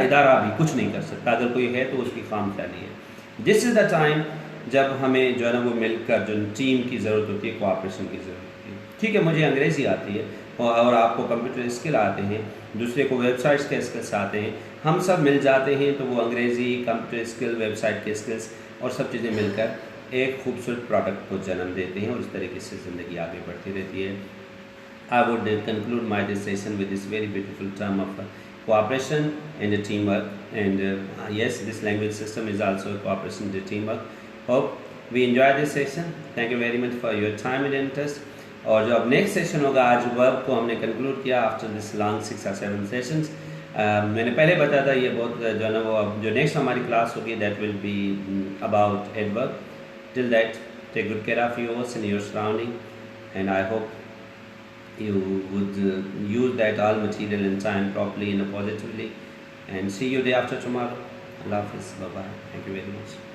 इदारा भी कुछ नहीं कर सकता। अगर कोई है तो उसकी खामख्याली है। दिस इज़ द टाइम जब हमें जो है ना वो मिलकर जो टीम की ज़रूरत होती है, कोऑपरेशन की ज़रूरत होती है। ठीक है, मुझे अंग्रेज़ी आती है और आपको कंप्यूटर स्किल आते हैं, दूसरे को वेबसाइट्स के स्किल्स आते हैं, हम सब मिल जाते हैं तो वो अंग्रेज़ी, कंप्यूटर स्किल, वेबसाइट के स्किल्स और सब चीज़ें मिलकर एक खूबसूरत प्रोडक्ट को जन्म देते हैं और इस तरीके से ज़िंदगी आगे बढ़ती रहती है। I would conclude my discussion with this very beautiful term of cooperation and teamwork. And yes, this language system is also a cooperation and teamwork. Hope we enjoy this session. Thank you very much for your time and interest. और जो अब next session होगा, आज verb को हमने conclude किया after this long 6 or 7 sessions. मैंने पहले बताया था ये बहुत जो है ना वो अब जो नेक्स्ट हमारी क्लास होगी that will be about adverb. Till that take good care of yours and your surrounding, and I hope you would use that all material and time properly and positively. And see you day after tomorrow. Allah Hafiz. Bye bye. Thank you very much.